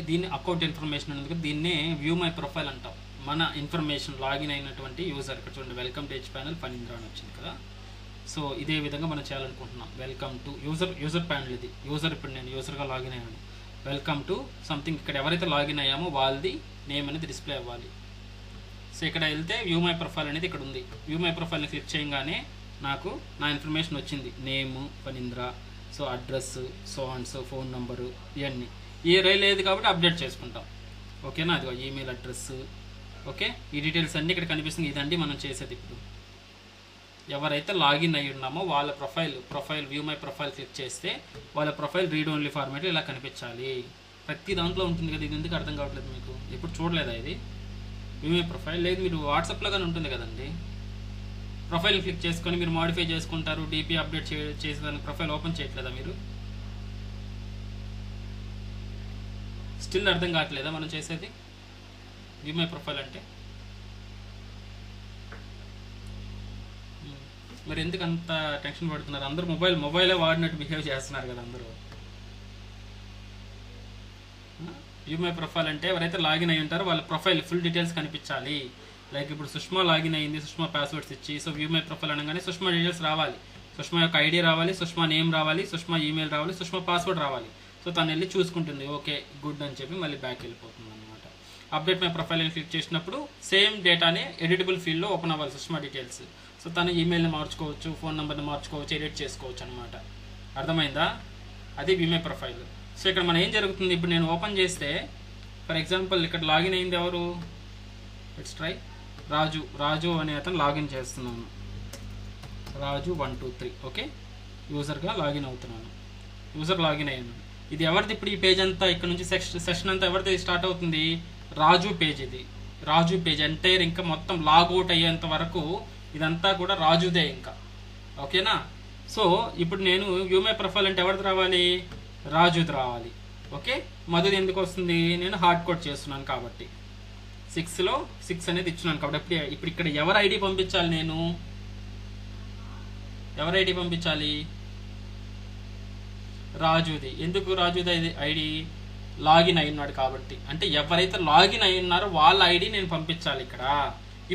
దీన్ని అకౌంట్ ఇన్ఫర్మేషన్ అనేది, దీన్నే వ్యూ మై ప్రొఫైల్ అంటాం. మన ఇన్ఫర్మేషన్ లాగిన్ అయినటువంటి యూజర్. ఇక్కడ చూడండి, వెల్కమ్ టు హెచ్పిఎన్ఎల్ ఫణీంద్ర అని వచ్చింది కదా. సో ఇదే విధంగా మనం చేయాలనుకుంటున్నాం. Welcome to user panel. ఇది యూజర్. ఇప్పుడు నేను యూజర్గా లాగిన్ అయ్యాను. Welcome to something. ఇక్కడ ఎవరైతే లాగిన్ అయ్యామో వాళ్ళది నేమ్ అనేది డిస్ప్లే అవ్వాలి. సో ఇక్కడ వెళ్తే వ్యూ మై ప్రొఫైల్ అనేది ఇక్కడ ఉంది. వ్యూ మై ప్రొఫైల్ని క్లిక్ చేయగానే నాకు నా ఇన్ఫర్మేషన్ వచ్చింది. Name Phanindra, so address, so and so, phone number, ఇవన్నీ. ఏ లేదు కాబట్టి అప్డేట్ చేసుకుంటాం. ఓకేనా, అదిగో ఈమెయిల్ అడ్రస్. ఓకే, ఈ డీటెయిల్స్ అన్నీ ఇక్కడ కనిపిస్తుంది. ఇదండి మనం చేసేది. ఇప్పుడు ఎవరైతే లాగిన్ అయ్యి ఉన్నామో వాళ్ళ profile view my profile click చేస్తే వాళ్ళ ప్రొఫైల్ రీడ్ ఓన్లీ ఫార్మాట్ ఇలా కనిపించాలి. ప్రతి దాంట్లో ఉంటుంది కదా. ఇది ఎందుకు అర్థం కావట్లేదు మీకు? ఎప్పుడు చూడలేదా ఇది? వ్యూ మై ప్రొఫైల్ లేదు, మీరు వాట్సాప్లో కానీ ఉంటుంది కదండి. ప్రొఫైల్ క్లిక్ చేసుకొని మీరు మాడిఫై చేసుకుంటారు. డీపీ అప్డేట్ చేసేదానికి ప్రొఫైల్ ఓపెన్ చేయట్లేదా మీరు? స్టిల్ అర్థం కావట్లేదా మనం చేసేది? వ్యూ మై ప్రొఫైల్ అంటే మరి ఎందుకు అంత టెన్షన్ పడుతున్నారు? అందరూ మొబైలే వాడినట్టు బిహేవ్ చేస్తున్నారు కదా అందరూ. వ్యూ మై ప్రొఫైల్ అంటే ఎవరైతే లాగిన్ అయ్యి ఉంటారో వాళ్ళ ప్రొఫైల్ ఫుల్ డీటెయిల్స్ కనిపించాలి. లైక్ ఇప్పుడు సుష్మా లాగిన్ అయ్యింది, సుష్మా పాస్వర్డ్స్ ఇచ్చి. సో వ్యూ మై ప్రొఫైల్ అనగానే సుష్మా డీటెయిల్స్ రావాలి. సుష్మా యొక్క ఐడి రావాలి, సుష్మా నేమ్ రావాలి, సుష్మా ఈమెయిల్ రావాలి, సుష్మా పాస్వర్డ్ రావాలి. సో తను వెళ్ళి చూసుకుంటుంది, ఓకే గుడ్ అని చెప్పి మళ్ళీ బ్యాక్ వెళ్ళిపోతుంది అనమాట. అప్డేట్ మై ప్రొఫైల్ అని క్లిక్ చేసినప్పుడు సేమ్ డేటానే ఎడిటబుల్ ఫీల్డ్లో ఓపెన్ అవ్వాలి, సుష్మా డీటెయిల్స్. సో తన ఈమెయిల్ని మార్చుకోవచ్చు, ఫోన్ నెంబర్ని మార్చుకోవచ్చు, ఎడిట్ చేసుకోవచ్చు అనమాట. అర్థమైందా? అది వ్యూ మై ప్రొఫైల్. సో ఇక్కడ మనం ఏం జరుగుతుంది, ఇప్పుడు నేను ఓపెన్ చేస్తే ఫర్ ఎగ్జాంపుల్ ఇక్కడ లాగిన్ అయింది ఎవరు? Let's try. రాజు అనే అతను లాగిన్ చేస్తున్నాను. రాజు 1 2 3. ఓకే, యూజర్గా లాగిన్ అవుతున్నాను. యూజర్ లాగిన్ అయ్యాను. ఇది ఎవరిది? ఇప్పుడు ఈ పేజ్ అంతా ఇక్కడ నుంచి సెషన్ అంతా ఎవరిది స్టార్ట్ అవుతుంది? రాజు పేజ్. ఇది రాజు పేజ్ ఎంటైర్. ఇంకా మొత్తం లాగౌట్ అయ్యేంత వరకు ఇదంతా కూడా రాజుదే ఇంకా. ఓకేనా, సో ఇప్పుడు నేను వ్యూ మై ప్రొఫైల్ అంటే ఎవరిది రావాలి? రాజుది రావాలి. ఓకే, మధుది ఎందుకు వస్తుంది? నేను హార్డ్ కోడ్ చేస్తున్నాను కాబట్టి 6లో 6 అనేది ఇచ్చున్నాను కాబట్టి. ఇప్పుడు ఇక్కడ ఎవరి ఐడి పంపించాలి? నేను ఎవరి ఐడి పంపించాలి? రాజుది. ఎందుకు రాజుది ఐడి? లాగిన్ అయినాడు కాబట్టి. అంటే ఎవరైతే లాగిన్ అయి ఉన్నారో వాళ్ళ ఐడి నేను పంపించాలి ఇక్కడ.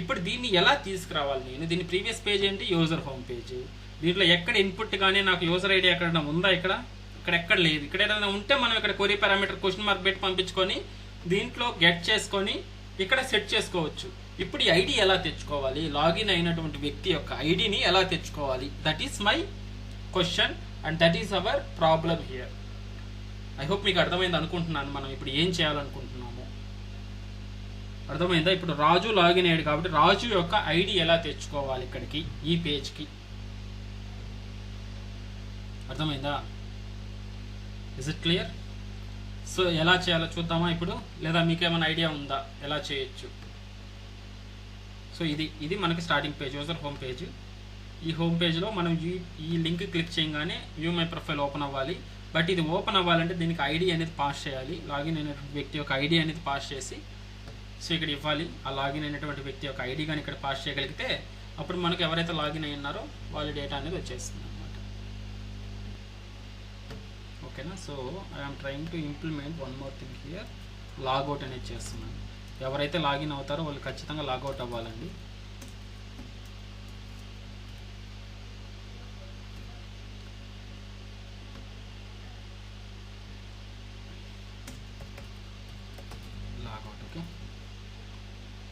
ఇప్పుడు దీన్ని ఎలా తీసుకురావాలి నేను? దీని ప్రీవియస్ పేజ్ ఏంటి? User home page. దీంట్లో ఎక్కడ ఇన్పుట్ కానీ నాకు యూజర్ ఐడి ఎక్కడ ఉందా? ఇక్కడ ఎక్కడ లేదు. ఇక్కడ ఏదైనా ఉంటే మనం ఇక్కడ క్వరీ పారామీటర్ క్వశ్చన్ మార్క్ పెట్టి పంపించుకొని దీంట్లో గెట్ చేసుకొని ఇక్కడ సెట్ చేసుకోవచ్చు. ఇప్పుడు ఈ ఐడి ఎలా తెచ్చుకోవాలి, లాగిన్ అయినటువంటి వ్యక్తి యొక్క ఐడిని ఎలా తెచ్చుకోవాలి, that is my question and that is our problem here. I hope మీకు అర్థమైంది అనుకుంటున్నాను. మనం ఇప్పుడు ఏం చేయాలనుకుంటున్నాము అర్థమైందా? ఇప్పుడు రాజు లాగిన్ అయ్యాడు కాబట్టి రాజు యొక్క ఐడి ఎలా తెచ్చుకోవాలి ఇక్కడికి, ఈ పేజ్కి. అర్థమైందా? Is it clear? సో ఎలా చేయాలో చూద్దామా ఇప్పుడు, లేదా మీకేమైనా ఐడియా ఉందా ఎలా చేయొచ్చు? సో ఇది మనకి starting page, user home page. ఈ హోమ్ పేజ్లో మనం ఈ లింక్ క్లిక్ చేయగానే వ్యూ మై ప్రొఫైల్ ఓపెన్ అవ్వాలి. బట్ ఇది ఓపెన్ అవ్వాలంటే దీనికి ఐడి అనేది పాస్ చేయాలి. లాగిన్ అయినటువంటి వ్యక్తి యొక్క ఐడి అనేది పాస్ చేసి సో ఇక్కడ ఇవ్వాలి. ఆ లాగిన్ అయినటువంటి వ్యక్తి యొక్క ఐడి కానీ ఇక్కడ పాస్ చేయగలిగితే అప్పుడు మనకు ఎవరైతే లాగిన్ అయి ఉన్నారో వాళ్ళ డేటా అనేది వచ్చేస్తుంది అనమాట. ఓకేనా? So I'm trying to implement one more thing here. Logout అనేది చేస్తున్నాను. ఎవరైతే లాగిన్ అవుతారో వాళ్ళు ఖచ్చితంగా లాగౌట్ అవ్వాలండి. లాగౌట్. ఓకే,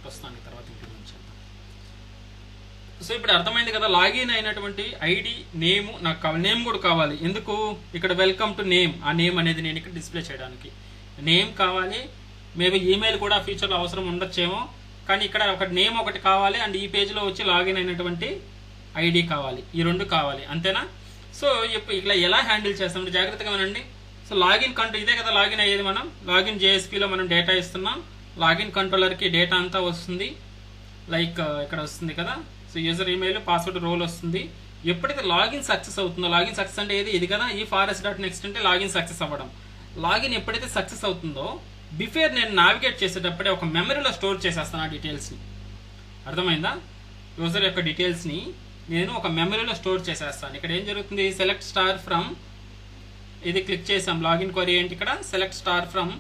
ప్రస్తుతానికి తర్వాత ఇంప్లిమెంట్ చేద్దాం. సో ఇప్పుడు అర్థమైంది కదా, లాగిన్ అయినటువంటి ఐడి నేమ్ నాకు కావాలి, నేమ్ కూడా కావాలి. ఎందుకు? ఇక్కడ వెల్కమ్ టు నేమ్, ఆ నేమ్ అనేది నేను ఇక్కడ డిస్ప్లే చేయడానికి నేమ్ కావాలి. మేబీ ఈమెయిల్ కూడా ఫ్యూచర్లో అవసరం ఉండొచ్చేమో, కానీ ఇక్కడ ఒక నేమ్ ఒకటి కావాలి అండ్ ఈ పేజ్లో వచ్చి లాగిన్ అయినటువంటి ఐడి కావాలి. ఈ రెండు కావాలి, అంతేనా? సో ఇప్పుడు ఇలా ఎలా హ్యాండిల్ చేస్తాం జాగ్రత్తగా వినండి. సో లాగిన్ కంట్రోల్ ఇదే కదా లాగిన్ అయ్యేది. మనం లాగిన్ జేఎస్పీలో మనం డేటా ఇస్తున్నాం. లాగిన్ కంట్రోలర్కి డేటా అంతా వస్తుంది, లైక్ ఇక్కడ వస్తుంది కదా. So user email, password, role వస్తుంది. ఎప్పుడైతే లాగిన్ సక్సెస్ అవుతుందో, లాగిన్ సక్సెస్ అంటే ఇది కదా, ఈ ఫారెస్ట్.నెక్స్ట్ అంటే లాగిన్ సక్సెస్ అవ్వడం. లాగిన్ ఎప్పుడైతే సక్సెస్ అవుతుందో బిఫోర్ నేను నావిగేట్ చేసేటప్పుడే ఒక మెమరీలో స్టోర్ చేసేస్తాను ఆ డీటెయిల్స్ని. అర్థమైందా? యూజర్ యొక్క డీటెయిల్స్ని నేను ఒక మెమరీలో స్టోర్ చేసేస్తాను. ఇక్కడ ఏం జరుగుతుంది, సెలెక్ట్ స్టార్ ఫ్రమ్, ఇది క్లిక్ చేసాం. లాగిన్ క్వరీ ఏంటి ఇక్కడ, select star from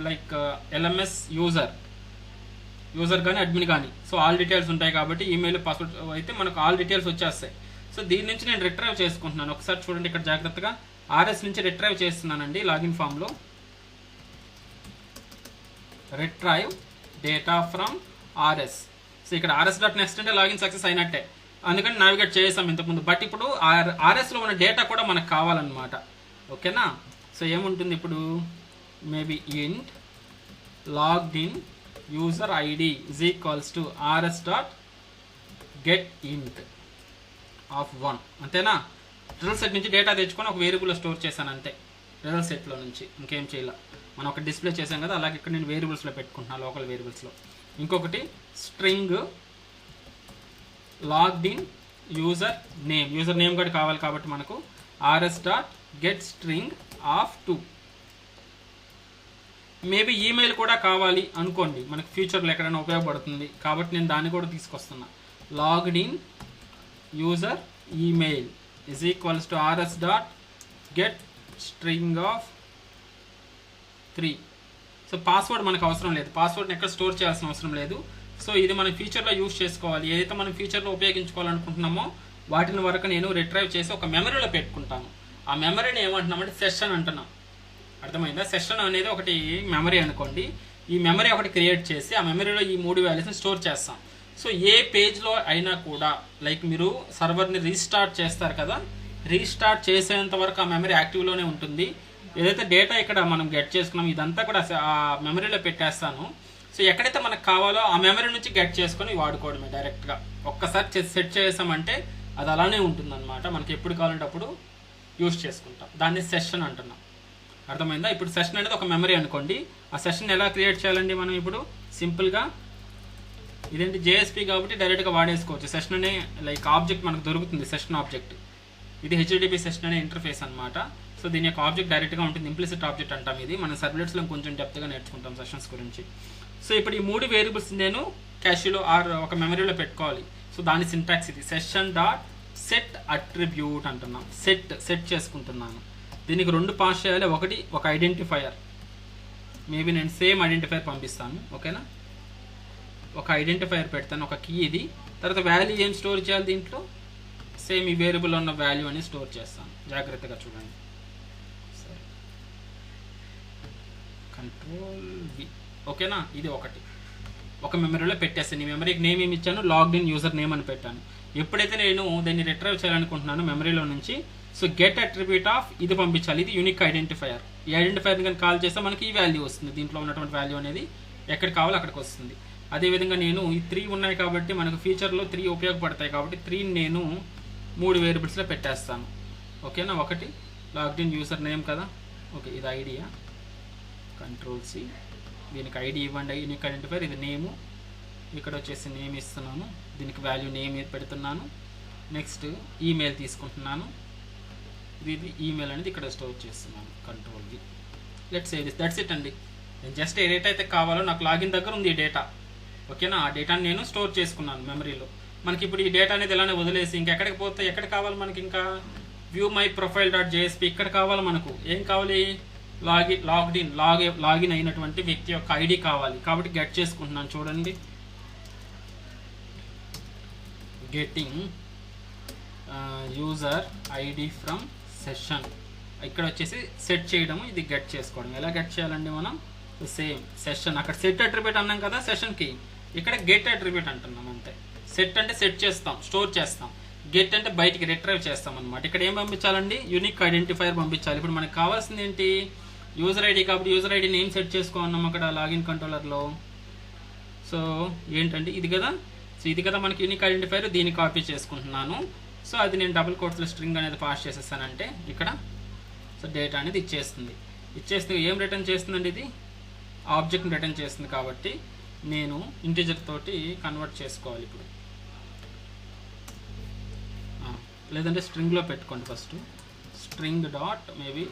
like LMS user కానీ అడ్మిన్ కానీ. సో ఆల్ డీటెయిల్స్ ఉంటాయి కాబట్టి ఈమెయిల్, పాస్వర్డ్ అయితే మనకు ఆల్ డీటెయిల్స్ వచ్చేస్తాయి. సో దీని నుంచి నేను రిట్రైవ్ చేసుకుంటున్నాను. ఒకసారి చూడండి ఇక్కడ జాగ్రత్తగా, ఆర్ఎస్ నుంచి రిట్రైవ్ చేస్తున్నానండి. లాగిన్ ఫామ్లో retrieve data from RS. So ఇక్కడ ఆర్ఎస్.నెక్స్ట్ అంటే లాగిన్ సక్సెస్ అయినట్టే, అందుకని నావిగేట్ చేసాం ఇంతకుముందు. బట్ ఇప్పుడు ఆర్ఎస్లో ఉన్న డేటా కూడా మనకు కావాలన్నమాట. ఓకేనా? సో ఏముంటుంది ఇప్పుడు, మేబీ ఇంట్ logged in user ID is equals to rs.getInt of 1, అంతేనా? రిజల్ట్ సెట్ నుంచి డేటా తెచ్చుకొని ఒక వేరియబుల్లో స్టోర్ చేశాను అంతే. రిజల్ట్ సెట్లో నుంచి ఇంకేం చేయాల, మనం ఒక డిస్ప్లే చేసాం కదా, అలాగే ఇక్కడ నేను వేరియబుల్స్లో పెట్టుకుంటున్నాను, లోకల్ వేరియబుల్స్లో. ఇంకొకటి string logged in user name కూడా కావాలి కాబట్టి మనకు rs.getString ఆఫ్ 2. మేబీ ఈమెయిల్ కూడా కావాలి అనుకోండి, మనకు ఫ్యూచర్లో ఎక్కడైనా ఉపయోగపడుతుంది కాబట్టి నేను దాన్ని కూడా తీసుకొస్తున్నా. Logged in user email is equals to rs.getString of 3. So password మనకు అవసరం లేదు, పాస్వర్డ్ని ఎక్కడ స్టోర్ చేయాల్సిన అవసరం లేదు. సో ఇది మనం ఫ్యూచర్లో యూజ్ చేసుకోవాలి. ఏదైతే మనం ఫ్యూచర్లో ఉపయోగించుకోవాలనుకుంటున్నామో వాటిని వరకు నేను రిట్రైవ్ చేసి ఒక మెమరీలో పెట్టుకుంటాను. ఆ మెమరీని ఏమంటున్నామంటే సెషన్ అంటున్నాం. అర్థమైందా? సెషన్ అనేది ఒకటి మెమరీ అనుకోండి. ఈ మెమరీ ఒకటి క్రియేట్ చేసి ఆ మెమరీలో ఈ 3 వాల్యూస్ని స్టోర్ చేస్తాం. సో ఏ పేజ్లో అయినా కూడా లైక్ మీరు సర్వర్ని రీస్టార్ట్ చేస్తారు కదా, రీస్టార్ట్ చేసేంత వరకు ఆ మెమరీ యాక్టివ్లోనే ఉంటుంది. ఏదైతే డేటా ఇక్కడ మనం గెట్ చేసుకున్నాం ఇదంతా కూడా ఆ మెమరీలో పెట్టేస్తాను. సో ఎక్కడైతే మనకు కావాలో ఆ మెమరీ నుంచి గెట్ చేసుకొని వాడుకోవడమే డైరెక్ట్గా. ఒక్కసారి సెట్ చేసామంటే అది అలానే ఉంటుందన్నమాట. మనకి ఎప్పుడు కావాలంటే అప్పుడు యూజ్ చేసుకుంటాం. దాన్ని సెషన్ అంటున్నాం. అర్థమైందా? ఇప్పుడు సెషన్ అనేది ఒక మెమరీ అనుకోండి. ఆ సెషన్ ఎలా క్రియేట్ చేయాలండి మనం ఇప్పుడు సింపుల్గా, ఇదేంటి జేఎస్పీ కాబట్టి డైరెక్ట్గా వాడేసుకోవచ్చు. సెషన్ అనే లైక్ ఆబ్జెక్ట్ మనకు దొరుకుతుంది, సెషన్ ఆబ్జెక్ట్. ఇది హెచ్డిటిపి సెషన్ అనే ఇంటర్ఫేస్ అనమాట. సో దీని యొక్క ఆబ్జెక్ట్ డైరెక్ట్గా ఉంటుంది, ఇంప్లిసిట్ ఆబ్జెక్ట్ అంటాం. ఇది మనం సర్వ్లెట్స్లో కొంచెం డెప్త్గా నేర్చుకుంటాం సెషన్స్ గురించి. సో ఇప్పుడు ఈ 3 వేరియబుల్స్ నేను క్యాష్లో ఆర్ ఒక మెమరీలో పెట్టుకోవాలి. సో దాని సింటాక్స్ ఇది, సెషన్ డాట్ సెట్ అట్రిబ్యూట్ అంటున్నాం. సెట్ చేసుకుంటున్నాను. దీనికి 2 పాస్ చేయాలి. ఒకటి ఒక ఐడెంటిఫైయర్, మేబీ నేను సేమ్ ఐడెంటిఫైయర్ పంపిస్తాను. ఓకేనా? ఒక ఐడెంటిఫైయర్ పెడతాను, ఒక కీ ఇది. తర్వాత వాల్యూ ఏం స్టోర్ చేయాలి దీంట్లో, సేమ్ ఈ వేరియబుల్లో ఉన్న వాల్యూ అని స్టోర్ చేస్తాను. జాగ్రత్తగా చూడండి. సరే, కంట్రోల్ వి. ఓకేనా? ఇది ఒకటి. ఒక మెమరీలో పెట్టేస్తాను. ఈ మెమరీకి నేమ్ ఏమి ఇచ్చాను, లాగ్డ్ ఇన్ యూజర్ నేమ్ అని పెట్టాను. ఎప్పుడైతే నేను దీన్ని రిట్రైవ్ చేయాలనుకుంటున్నాను మెమరీలో నుంచి, సో గెట్ అట్రిబ్యూట్ ఆఫ్ ఇది పంపించాలి. ఇది యూనిక్ ఐడెంటిఫైయర్. ఈ ఐడెంటిఫైర్ని కానీ కాల్ చేస్తే మనకి ఈ వాల్యూ వస్తుంది. దీంట్లో ఉన్నటువంటి వాల్యూ అనేది ఎక్కడ కావాలో అక్కడికి వస్తుంది. అదేవిధంగా నేను ఈ 3 ఉన్నాయి కాబట్టి మనకు ఫ్యూచర్లో 3 ఉపయోగపడతాయి కాబట్టి 3 నేను 3 వేరియబుల్స్లో పెట్టేస్తాను. ఓకేనా, ఒకటి లాగ్డ్ ఇన్ యూజర్ నేమ్ కదా, ఓకే ఇది ఐడియా, కంట్రోల్ సి, దీనికి ఐడి ఇవ్వండి, యూనిక్ ఐడెంటిఫైర్, ఇది నేము, ఇక్కడ వచ్చేసి నేమ్ ఇస్తున్నాను, దీనికి వాల్యూ నేమ్ పెడుతున్నాను. నెక్స్ట్ ఈమెయిల్ తీసుకుంటున్నాను, ఇది ఈమెయిల్ అనేది ఇక్కడ స్టోర్ చేస్తున్నాను, control V. Let's save this, that's it అండి. నేను జస్ట్ ఏ డేటా అయితే కావాలో నాకు లాగిన్ దగ్గర ఉంది ఈ డేటా, ఓకేనా, ఆ డేటాని నేను స్టోర్ చేసుకున్నాను మెమరీలో. మనకి ఇప్పుడు ఈ డేటా అనేది ఇలానే వదిలేసి ఇంకెక్కడికి పోతే ఎక్కడ కావాలి మనకి, ఇంకా view my profile dot JSP ఇక్కడ కావాలి మనకు. ఏం కావాలి, లాగిన్ అయినటువంటి వ్యక్తి యొక్క ఐడి కావాలి కాబట్టి గెట్ చేసుకుంటున్నాను. చూడండి, getting user ID from session, ఇక్కడ వచ్చేసి సెట్ చేయడము, ఇది గెట్ చేసుకోవడం. ఎలా గెట్ చేయాలండి మనం, సేమ్ సెషన్, అక్కడ సెట్ అట్రిబ్యూట్ అన్నాం కదా సెషన్కి, ఇక్కడ గెట్ అట్రిబ్యూట్ అంటున్నాం అంతే. సెట్ అంటే సెట్ చేస్తాం, స్టోర్ చేస్తాం, గెట్ అంటే బయటికి రిట్రైవ్ చేస్తాం అనమాట. ఇక్కడ ఏం పంపించాలండి, యూనిక్ ఐడెంటిఫైర్ పంపించాలి. ఇప్పుడు మనకు కావాల్సింది ఏంటి, యూజర్ ఐడి కాబట్టి యూజర్ ఐడిని ఏం సెట్ చేసుకోన్నాం అక్కడ లాగిన్ కంట్రోలర్లో. సో ఏంటంటే ఇది కదా, సో ఇది కదా మనకి యూనిక్ ఐడెంటిఫైర్, దీన్ని కాపీ చేసుకుంటున్నాను. సో అది నేను డబుల్ కోట్స్లో స్ట్రింగ్ అనేది పాస్ చేసేస్తానంటే ఇక్కడ సో డేటా అనేది ఇచ్చేస్తుంది. ఏం రిటర్న్ చేస్తుందండి, ఇది ఆబ్జెక్ట్ని రిటర్న్ చేస్తుంది కాబట్టి నేను ఇంటిజర్ తోటి కన్వర్ట్ చేసుకోవాలి ఇప్పుడు. లేదంటే స్ట్రింగ్లో పెట్టుకోండి, first string dot maybe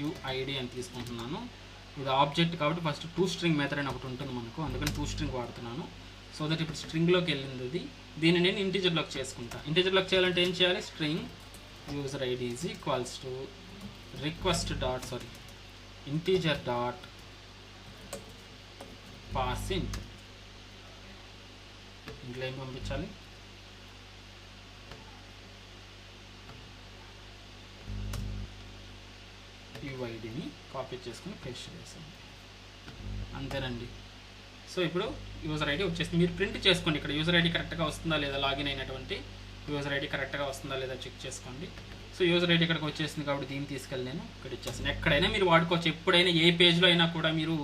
UID అని తీసుకుంటున్నాను. ఇది ఆబ్జెక్ట్ కాబట్టి ఫస్ట్ టు స్ట్రింగ్ మెథడ్ అని ఒకటి ఉంటుంది మనకు, అందుకని టు స్ట్రింగ్ వాడుతున్నాను. సో దట్ ఇప్పుడు స్ట్రింగ్లోకి వెళ్ళింది అది, దీన్ని నేను ఇంటిజర్లోకి చేసుకుంటాను. ఇంటిజర్లోకి చేయాలంటే ఏం చేయాలి, string user ID is equals to request dot integer dot pass in, ఇంట్లో ఏం పంపించాలి, యూఐడిని కాపీ చేసుకుని పేస్ట్ చేసాం, అంతేనండి. సో ఇప్పుడు యూజర్ ఐడి వచ్చేసి మీరు ప్రింట్ చేసుకోండి. ఇక్కడ యూజర్ ఐడి కరెక్ట్గా వస్తుందా లేదా, లాగిన్ అయినటువంటి యూజర్ ఐడి కరెక్ట్గా వస్తుందా లేదా చెక్ చేసుకోండి. సో యూజర్ ఐడి ఇక్కడికి వచ్చేసింది కాబట్టి దీన్ని తీసుకెళ్ళి నేను ఇక్కడ ఇచ్చేస్తాను. ఎక్కడైనా మీరు వాడుకోవచ్చు, ఎప్పుడైనా ఏ పేజ్లో అయినా కూడా మీరు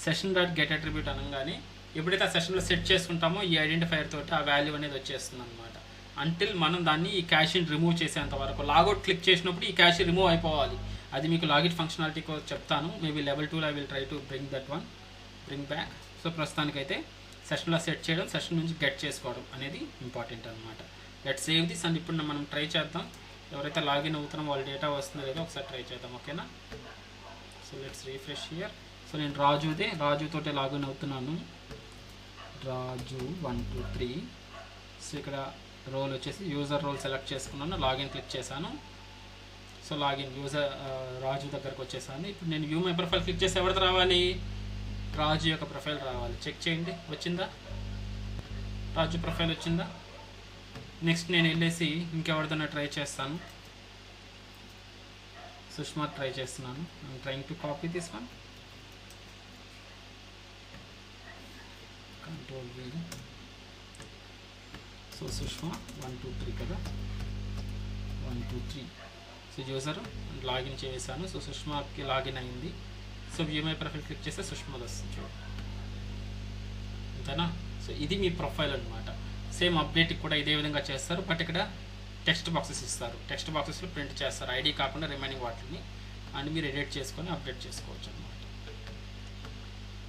సెషన్ డాట్ గెట్ అట్రిబ్యూట్ అనగానే ఎప్పుడైతే ఆ సెషన్లో సెట్ చేసుకుంటామో ఈ ఐడెంటిఫైర్ తోటి ఆ వాల్యూ అనేది వచ్చేస్తుంది అనమాట. అంటిల్ మనం దాన్ని ఈ క్యాష్ని రిమూవ్ చేసేంత వరకు, లాగౌట్ క్లిక్ చేసినప్పుడు ఈ క్యాష్ రిమూవ్ అయిపోవాలి. అది మీకు లాగిన్ ఫంక్షనాలిటీ కోసం చెప్తాను, మేబీ లెవెల్ 2లో I will try to bring back. So ప్రస్తుతానికైతే సెషన్లో సెట్ చేయడం, సెషన్ నుంచి గెట్ చేసుకోవడం అనేది ఇంపార్టెంట్ అనమాట. లెట్ సేవ్ దిస్ అండ్ ఇప్పుడు మనం ట్రై చేద్దాం. ఎవరైతే లాగిన్ అవుతున్నాం వాళ్ళ డేటా వస్తుందో లేదో ఒకసారి ట్రై చేద్దాం, ఓకేనా. So let's refresh here. So నేను రాజుతోటే లాగిన్ అవుతున్నాను, రాజు 1 2 3. సో ఇక్కడ రోల్ వచ్చేసి యూజర్ రోల్ సెలెక్ట్ చేసుకున్నాను, లాగిన్ క్లిక్ చేశాను. సో లాగిన్ యూజర్ రాజు దగ్గరకు వచ్చేసాను. ఇప్పుడు నేను వ్యూ మై ప్రొఫైల్ క్లిక్ చేసి ఎవరిది రావాలి, రాజు యొక్క ప్రొఫైల్ రావాలి. చెక్ చేయండి, వచ్చిందా, రాజు ప్రొఫైల్ వచ్చిందా. నెక్స్ట్ నేను వెళ్ళేసి ఇంకెవరిదైనా ట్రై చేస్తాను, సుష్మా ట్రై చేస్తున్నాను. I'm trying to copy this one, control V. So Sushma 1 2 3 కదా, 1 2 3. సో యూజర్ లాగిన్ చేశాను. సో సుష్మాకి లాగిన్ అయింది. So view my profile click చేస్తే సుష్మాది వస్తుంది, చూడు, అంతేనా. సో ఇది మీ ప్రొఫైల్ అనమాట. సేమ్ అప్డేట్కి కూడా ఇదే విధంగా చేస్తారు, బట్ ఇక్కడ టెక్స్ట్ బాక్సెస్ ఇస్తారు. టెక్స్ట్ బాక్సెస్లో ప్రింట్ చేస్తారు ఐడి కాకుండా రిమైనింగ్ వాటిని, అండ్ మీరు ఎడిట్ చేసుకొని అప్డేట్ చేసుకోవచ్చు అనమాట,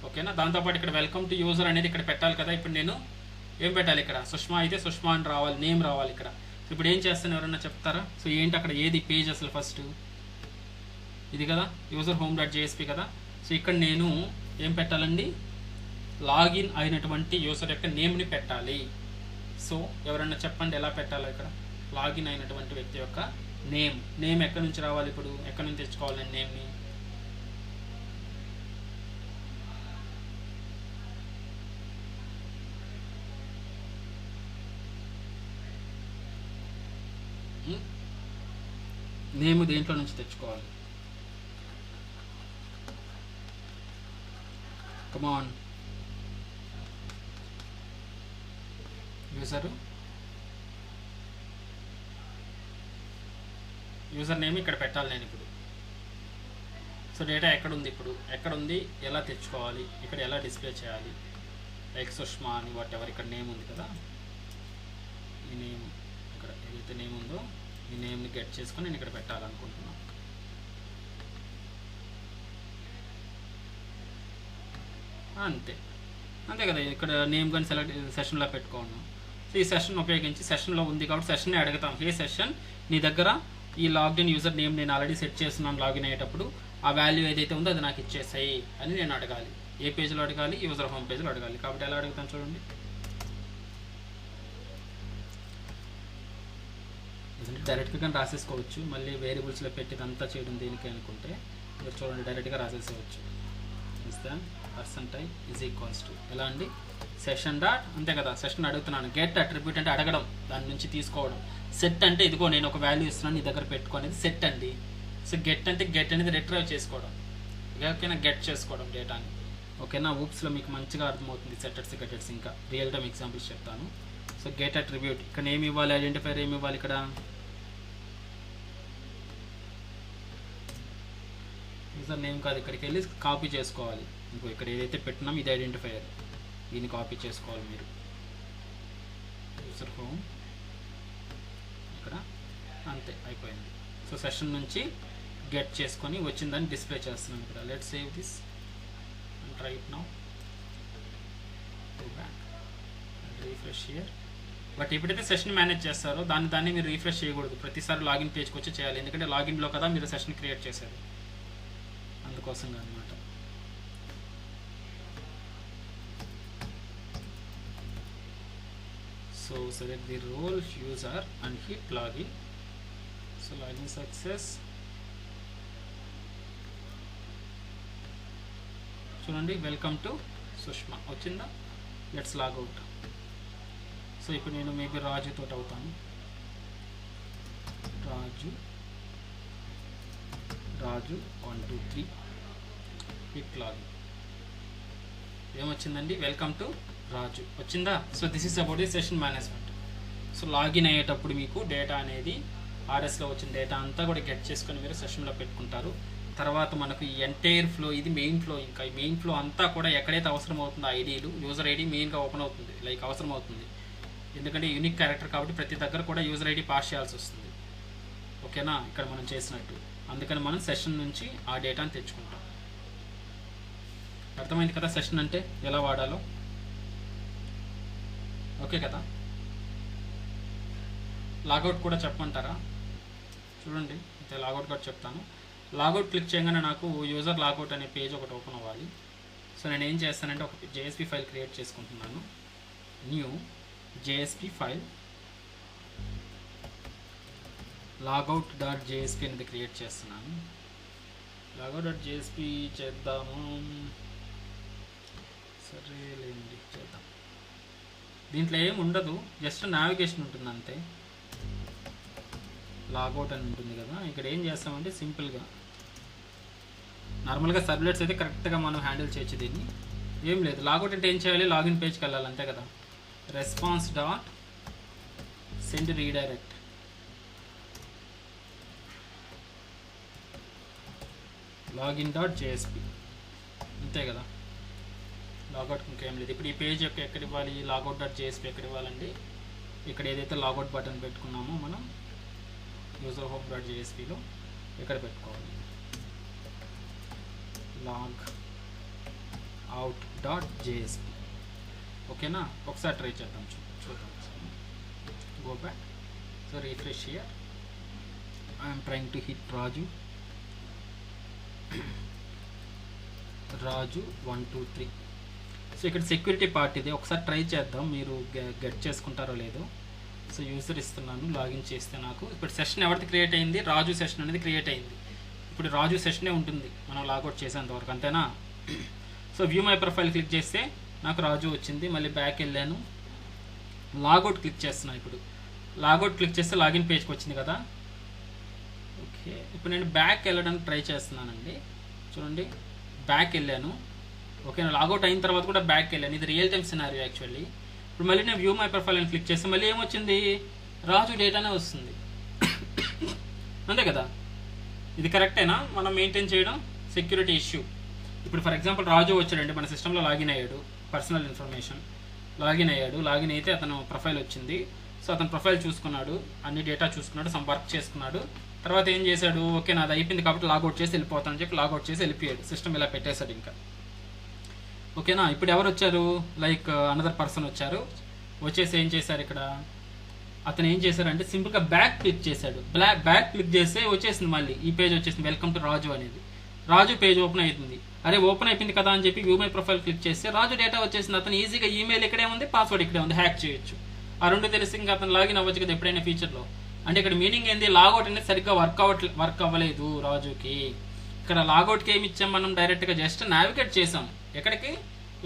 ఓకేనా. దాంతోపాటు ఇక్కడ వెల్కమ్ టు యూజర్ అనేది ఇక్కడ పెట్టాలి కదా. ఇప్పుడు నేను ఏం పెట్టాలి, ఇక్కడ సుష్మా అయితే సుష్మా అని రావాలి, నేమ్ రావాలి ఇక్కడ. ఇప్పుడు ఏం చేస్తాను ఎవరన్నా చెప్తారా. సో ఏంటి అక్కడ ఏది పేజ్ అసలు ఫస్ట్ ఇది కదా, యూజర్ హోమ్ డాట్ జేఎస్పీ కదా. సో ఇక్కడ నేను ఏం పెట్టాలండి, లాగిన్ అయినటువంటి యూజర్ యొక్క నేమ్ని పెట్టాలి. సో ఎవరన్నా చెప్పండి ఎలా పెట్టాలో. ఇక్కడ లాగిన్ అయినటువంటి వ్యక్తి యొక్క నేమ్ ఎక్కడి నుంచి రావాలి, ఇప్పుడు ఎక్కడి నుంచి తెచ్చుకోవాలండి నేమ్ని. నేమ్ దేంట్లో నుంచి తెచ్చుకోవాలి, కమాన్. యూజర్ నేమ్ ఇక్కడ పెట్టాలి నేను ఇప్పుడు. సో డేటా ఎక్కడుంది, ఇప్పుడు ఎక్కడుంది, ఎలా తెచ్చుకోవాలి, ఇక్కడ ఎలా డిస్ప్లే చేయాలి, లైక్ సుష్మా అని వాట్ ఎవర్, ఇక్కడ నేమ్ ఉంది కదా, ఈ నేమ్ ఇక్కడ ఏదైతే నేమ్ ఉందో ఈ నేమ్ని గెట్ చేసుకొని నేను ఇక్కడ పెట్టాలనుకుంటున్నాను. అంతే కదా, ఇక్కడ నేమ్ కానీ సెలెక్ట్ సెషన్లో పెట్టుకోండి. సో ఈ సెషన్ ఉపయోగించి సెషన్లో ఉంది కాబట్టి సెషన్ని అడుగుతాం, ఏ సెషన్ నీ దగ్గర ఈ లాగిన్ యూజర్ నేమ్ నేను ఆల్రెడీ సెట్ చేస్తున్నాను, లాగిన్ అయ్యేటప్పుడు ఆ వాల్యూ ఏదైతే ఉందో అది నాకు ఇచ్చేసాయి అని నేను అడగాలి. ఏ పేజ్లో అడగాలి, యూజర్ హోమ్ పేజ్లో అడగాలి. కాబట్టి ఎలా అడుగుతాను చూడండి, డైరెక్ట్గా రాసేసుకోవచ్చు, మళ్ళీ వేరియబుల్స్లో పెట్టిదంతా చేయడం దేనికి అనుకుంటే మీరు చూడండి డైరెక్ట్గా రాసేసేవచ్చు. %type ఈజ్ ఈక్వల్స్ టు ఎలా అండి, సెషన్ డాట్, అంతే కదా, సెషన్ అడుగుతున్నాను. గెట్ అట్రిబ్యూట్ అంటే అడగడం, దాని నుంచి తీసుకోవడం. సెట్ అంటే ఇదిగో నేను ఒక వాల్యూ ఇస్తున్నాను నీ దగ్గర పెట్టుకునేది సెట్ అండి. సో గెట్ అంటే గెట్ అనేది రిట్రైవ్ చేసుకోవడం, ఓకేనా, గెట్ చేసుకోవడం డేటాని, ఓకేనా. ఊప్స్లో మీకు మంచిగా అర్థమవుతుంది సెటర్స్ గెటర్స్, ఇంకా రియల్ టైమ్ ఎగ్జాంపుల్స్ చెప్తాను. సో గెట్ అట్రిబ్యూట్, ఇక్కడ ఏమి ఇవ్వాలి, ఐడెంటిఫైర్ ఏమి ఇవ్వాలి, ఇక్కడ యూజర్ నేమ్ కాదు, ఇక్కడికి వెళ్ళి కాపీ చేసుకోవాలి. ఇంకో ఇక్కడ ఏదైతే పెట్టినాం ఇది ఐడెంటిఫైయర్, దీన్ని కాపీ చేసుకోవాలి మీరు. యూజర్ హోమ్ ఇక్కడ, అంతే అయిపోయింది. సో సెషన్ నుంచి గెట్ చేసుకొని వచ్చిందని డిస్ప్లే చేస్తున్నాం ఇక్కడ. Let save this and try it now, go back and refresh here. But ఎప్పుడైతే సెషన్ మేనేజ్ చేస్తారో దాన్ని మీరు రీఫ్రెష్ చేయకూడదు, ప్రతిసారి లాగిన్ పేజ్కి వచ్చి చేయాలి, ఎందుకంటే లాగిన్లో కదా మీరు సెషన్ క్రియేట్ చేశారు, అందుకోసంగా అనమాట. So select the role user and hit login. So login success. చూడండి వెల్కమ్ టు సుష్మా వచ్చిందా. Let's log out. సో ఇప్పుడు నేను మేబీ రాజు తోటి అవుతాను. రాజు 1 2 3 హిట్ లాగిన్. ఏమొచ్చిందండి, వెల్కమ్ టు రాజు వచ్చిందా. So this is about the session management. So login అయ్యేటప్పుడు మీకు data అనేది ఆర్ఎస్లో వచ్చిన డేటా అంతా కూడా గెట్ చేసుకొని మీరు సెషన్లో పెట్టుకుంటారు. తర్వాత మనకు ఈ ఎంటైర్ ఫ్లో, ఇది మెయిన్ ఫ్లో. ఇంకా ఈ మెయిన్ ఫ్లో అంతా కూడా ఎక్కడైతే అవసరం అవుతుందో ఐడీలు, యూజర్ ఐడి మెయిన్గా ఓపెన్ అవుతుంది, లైక్ అవసరం అవుతుంది, ఎందుకంటే యూనిక్ క్యారెక్టర్ కాబట్టి ప్రతి దగ్గర కూడా యూజర్ ఐడి పాస్ చేయాల్సి వస్తుంది, ఓకేనా, ఇక్కడ మనం చేసినట్టు. అందుకని మనం సెషన్ నుంచి ఆ డేటాను తెచ్చుకుంటాం. అర్థమైంది కదా సెషన్ అంటే ఎలా వాడాలో, ఓకే కదా. లాగౌట్ కూడా చెప్పమంటారా, చూడండి అయితే లాగౌట్ కూడా చెప్తాను. లాగౌట్ క్లిక్ చేయగానే నాకు యూజర్ లాగౌట్ అనే పేజ్ ఒకటి ఓపెన్ అవ్వాలి. సో నేను ఏం చేస్తానంటే ఒక JSP ఫైల్ క్రియేట్ చేసుకుంటున్నాను. న్యూ JSP ఫైల్ lagout.jsp అనేది క్రియేట్ చేస్తున్నాను. lagout.jsp చేద్దాము, సరేలేండి చేద్దాం. దీంట్లో ఏం ఉండదు, జస్ట్ నావిగేషన్ ఉంటుంది అంతే. లాగౌట్ అని ఉంటుంది కదా, ఇక్కడ ఏం చేస్తామంటే సింపుల్గా నార్మల్గా సర్వ్లెట్స్ అయితే కరెక్ట్గా మనం హ్యాండిల్ చేయొచ్చు దీన్ని, ఏం లేదు. లాగౌట్ అంటే ఏం చేయాలి, లాగిన్ పేజ్కి వెళ్ళాలి అంతే కదా. Response dot send redirect, login.jsp అంతే కదా. లాగౌట్ ఇంకేం లేదు. ఇప్పుడు ఈ పేజ్ యొక్క ఎక్కడ ఇవ్వాలి, lagout.jsp ఎక్కడ ఇవ్వాలండి, ఇక్కడ ఏదైతే లాగౌట్ బటన్ పెట్టుకున్నామో మనం యూజర్ హోమ్.jspలో ఇక్కడ పెట్టుకోవాలి. logout.jsp ఓకేనా. ఒకసారి ట్రై చేద్దాం, చూద్దాం. Go back. So refresh here, I'm trying to hit Raju 1 2 3. So ఇక్కడ సెక్యూరిటీ పార్ట్ ఇది, ఒకసారి ట్రై చేద్దాం మీరు గెట్ చేసుకుంటారో లేదో. సో యూజర్ ఇస్తున్నాను, లాగిన్ చేస్తే నాకు ఇప్పుడు సెషన్ ఎవరిది క్రియేట్ అయింది, రాజు సెషన్ అనేది క్రియేట్ అయింది. ఇప్పుడు రాజు సెషనే ఉంటుంది మనం లాగౌట్ చేసేంతవరకు, అంతేనా. So view my profile click చేస్తే నాకు రాజు వచ్చింది. మళ్ళీ బ్యాక్ వెళ్ళాను, లాగౌట్ క్లిక్ చేస్తున్నాను. ఇప్పుడు లాగౌట్ క్లిక్ చేస్తే లాగిన్ పేజ్కి వచ్చింది కదా. ఓకే, ఇప్పుడు నేను బ్యాక్ వెళ్ళడానికి ట్రై చేస్తున్నానండి. చూడండి బ్యాక్ వెళ్ళాను, ఓకే. లాగౌట్ అయిన తర్వాత కూడా బ్యాక్ వెళ్ళాను. ఇది రియల్ టైమ్ సినారియో యాక్చువల్లీ. ఇప్పుడు మళ్ళీ నేను వ్యూ మై ప్రొఫైల్ అని క్లిక్ చేస్తే మళ్ళీ ఏమొచ్చింది, రాజు డేటానే వస్తుంది. అంతే కదా, ఇది కరెక్టేనా మనం మెయింటైన్ చేయడం? Security issue. ఇప్పుడు ఫర్ ఎగ్జాంపుల్ రాజు వచ్చాడండి, మన సిస్టంలో లాగిన్ అయ్యాడు, పర్సనల్ ఇన్ఫర్మేషన్ లాగిన్ అయ్యాడు, లాగిన్ అయితే అతను ప్రొఫైల్ వచ్చింది. సో అతను ప్రొఫైల్ చూసుకున్నాడు, అన్ని డేటా చూసుకున్నాడు, సమ్ వర్క్ చేసుకున్నాడు. తర్వాత ఏం చేశాడు, ఓకే నాది అయిపోయింది కాబట్టి లాగౌట్ చేసి వెళ్ళిపోతాను అని చెప్పి లాగౌట్ చేసి వెళ్ళిపోయాడు, సిస్టమ్ ఇలా పెట్టేశాడు ఇంకా. ఓకేనా, ఇప్పుడు ఎవరు వచ్చారు, లైక్ అనదర్ పర్సన్ వచ్చారు. వచ్చేసి ఏం చేశారు, ఇక్కడ అతను ఏం చేశారంటే సింపుల్గా బ్యాక్ క్లిక్ చేశాడు. బ్యాక్ క్లిక్ చేస్తే వచ్చేసింది మళ్ళీ ఈ పేజ్ వచ్చేసింది, వెల్కమ్ టు రాజు అనేది. రాజు పేజ్ ఓపెన్ అవుతుంది. అరే ఓపెన్ అయిపోయింది కదా అని చెప్పి వ్యూ మై ప్రొఫైల్ క్లిక్ చేస్తే రాజు డేటా వచ్చేసింది. అతను ఈజీగా ఈమెయిల్ ఇక్కడే ఉంది, పాస్వర్డ్ ఇక్కడే ఉంది, హ్యాక్ చేయొచ్చు. ఆ రెండు తెలిసి ఇంకా అతను లాగిన్ అవ్వచ్చు కదా ఎప్పుడైనా ఫ్యూచర్లో. అంటే ఇక్కడ మీనింగ్ ఏంది, లాగౌట్ అనేది సరిగ్గా వర్క్ అవ్వలేదు రాజుకి. ఇక్కడ లాగౌట్కి ఏమి ఇచ్చాం మనం, డైరెక్ట్గా జస్ట్ నావిగేట్ చేసాం, ఎక్కడికి,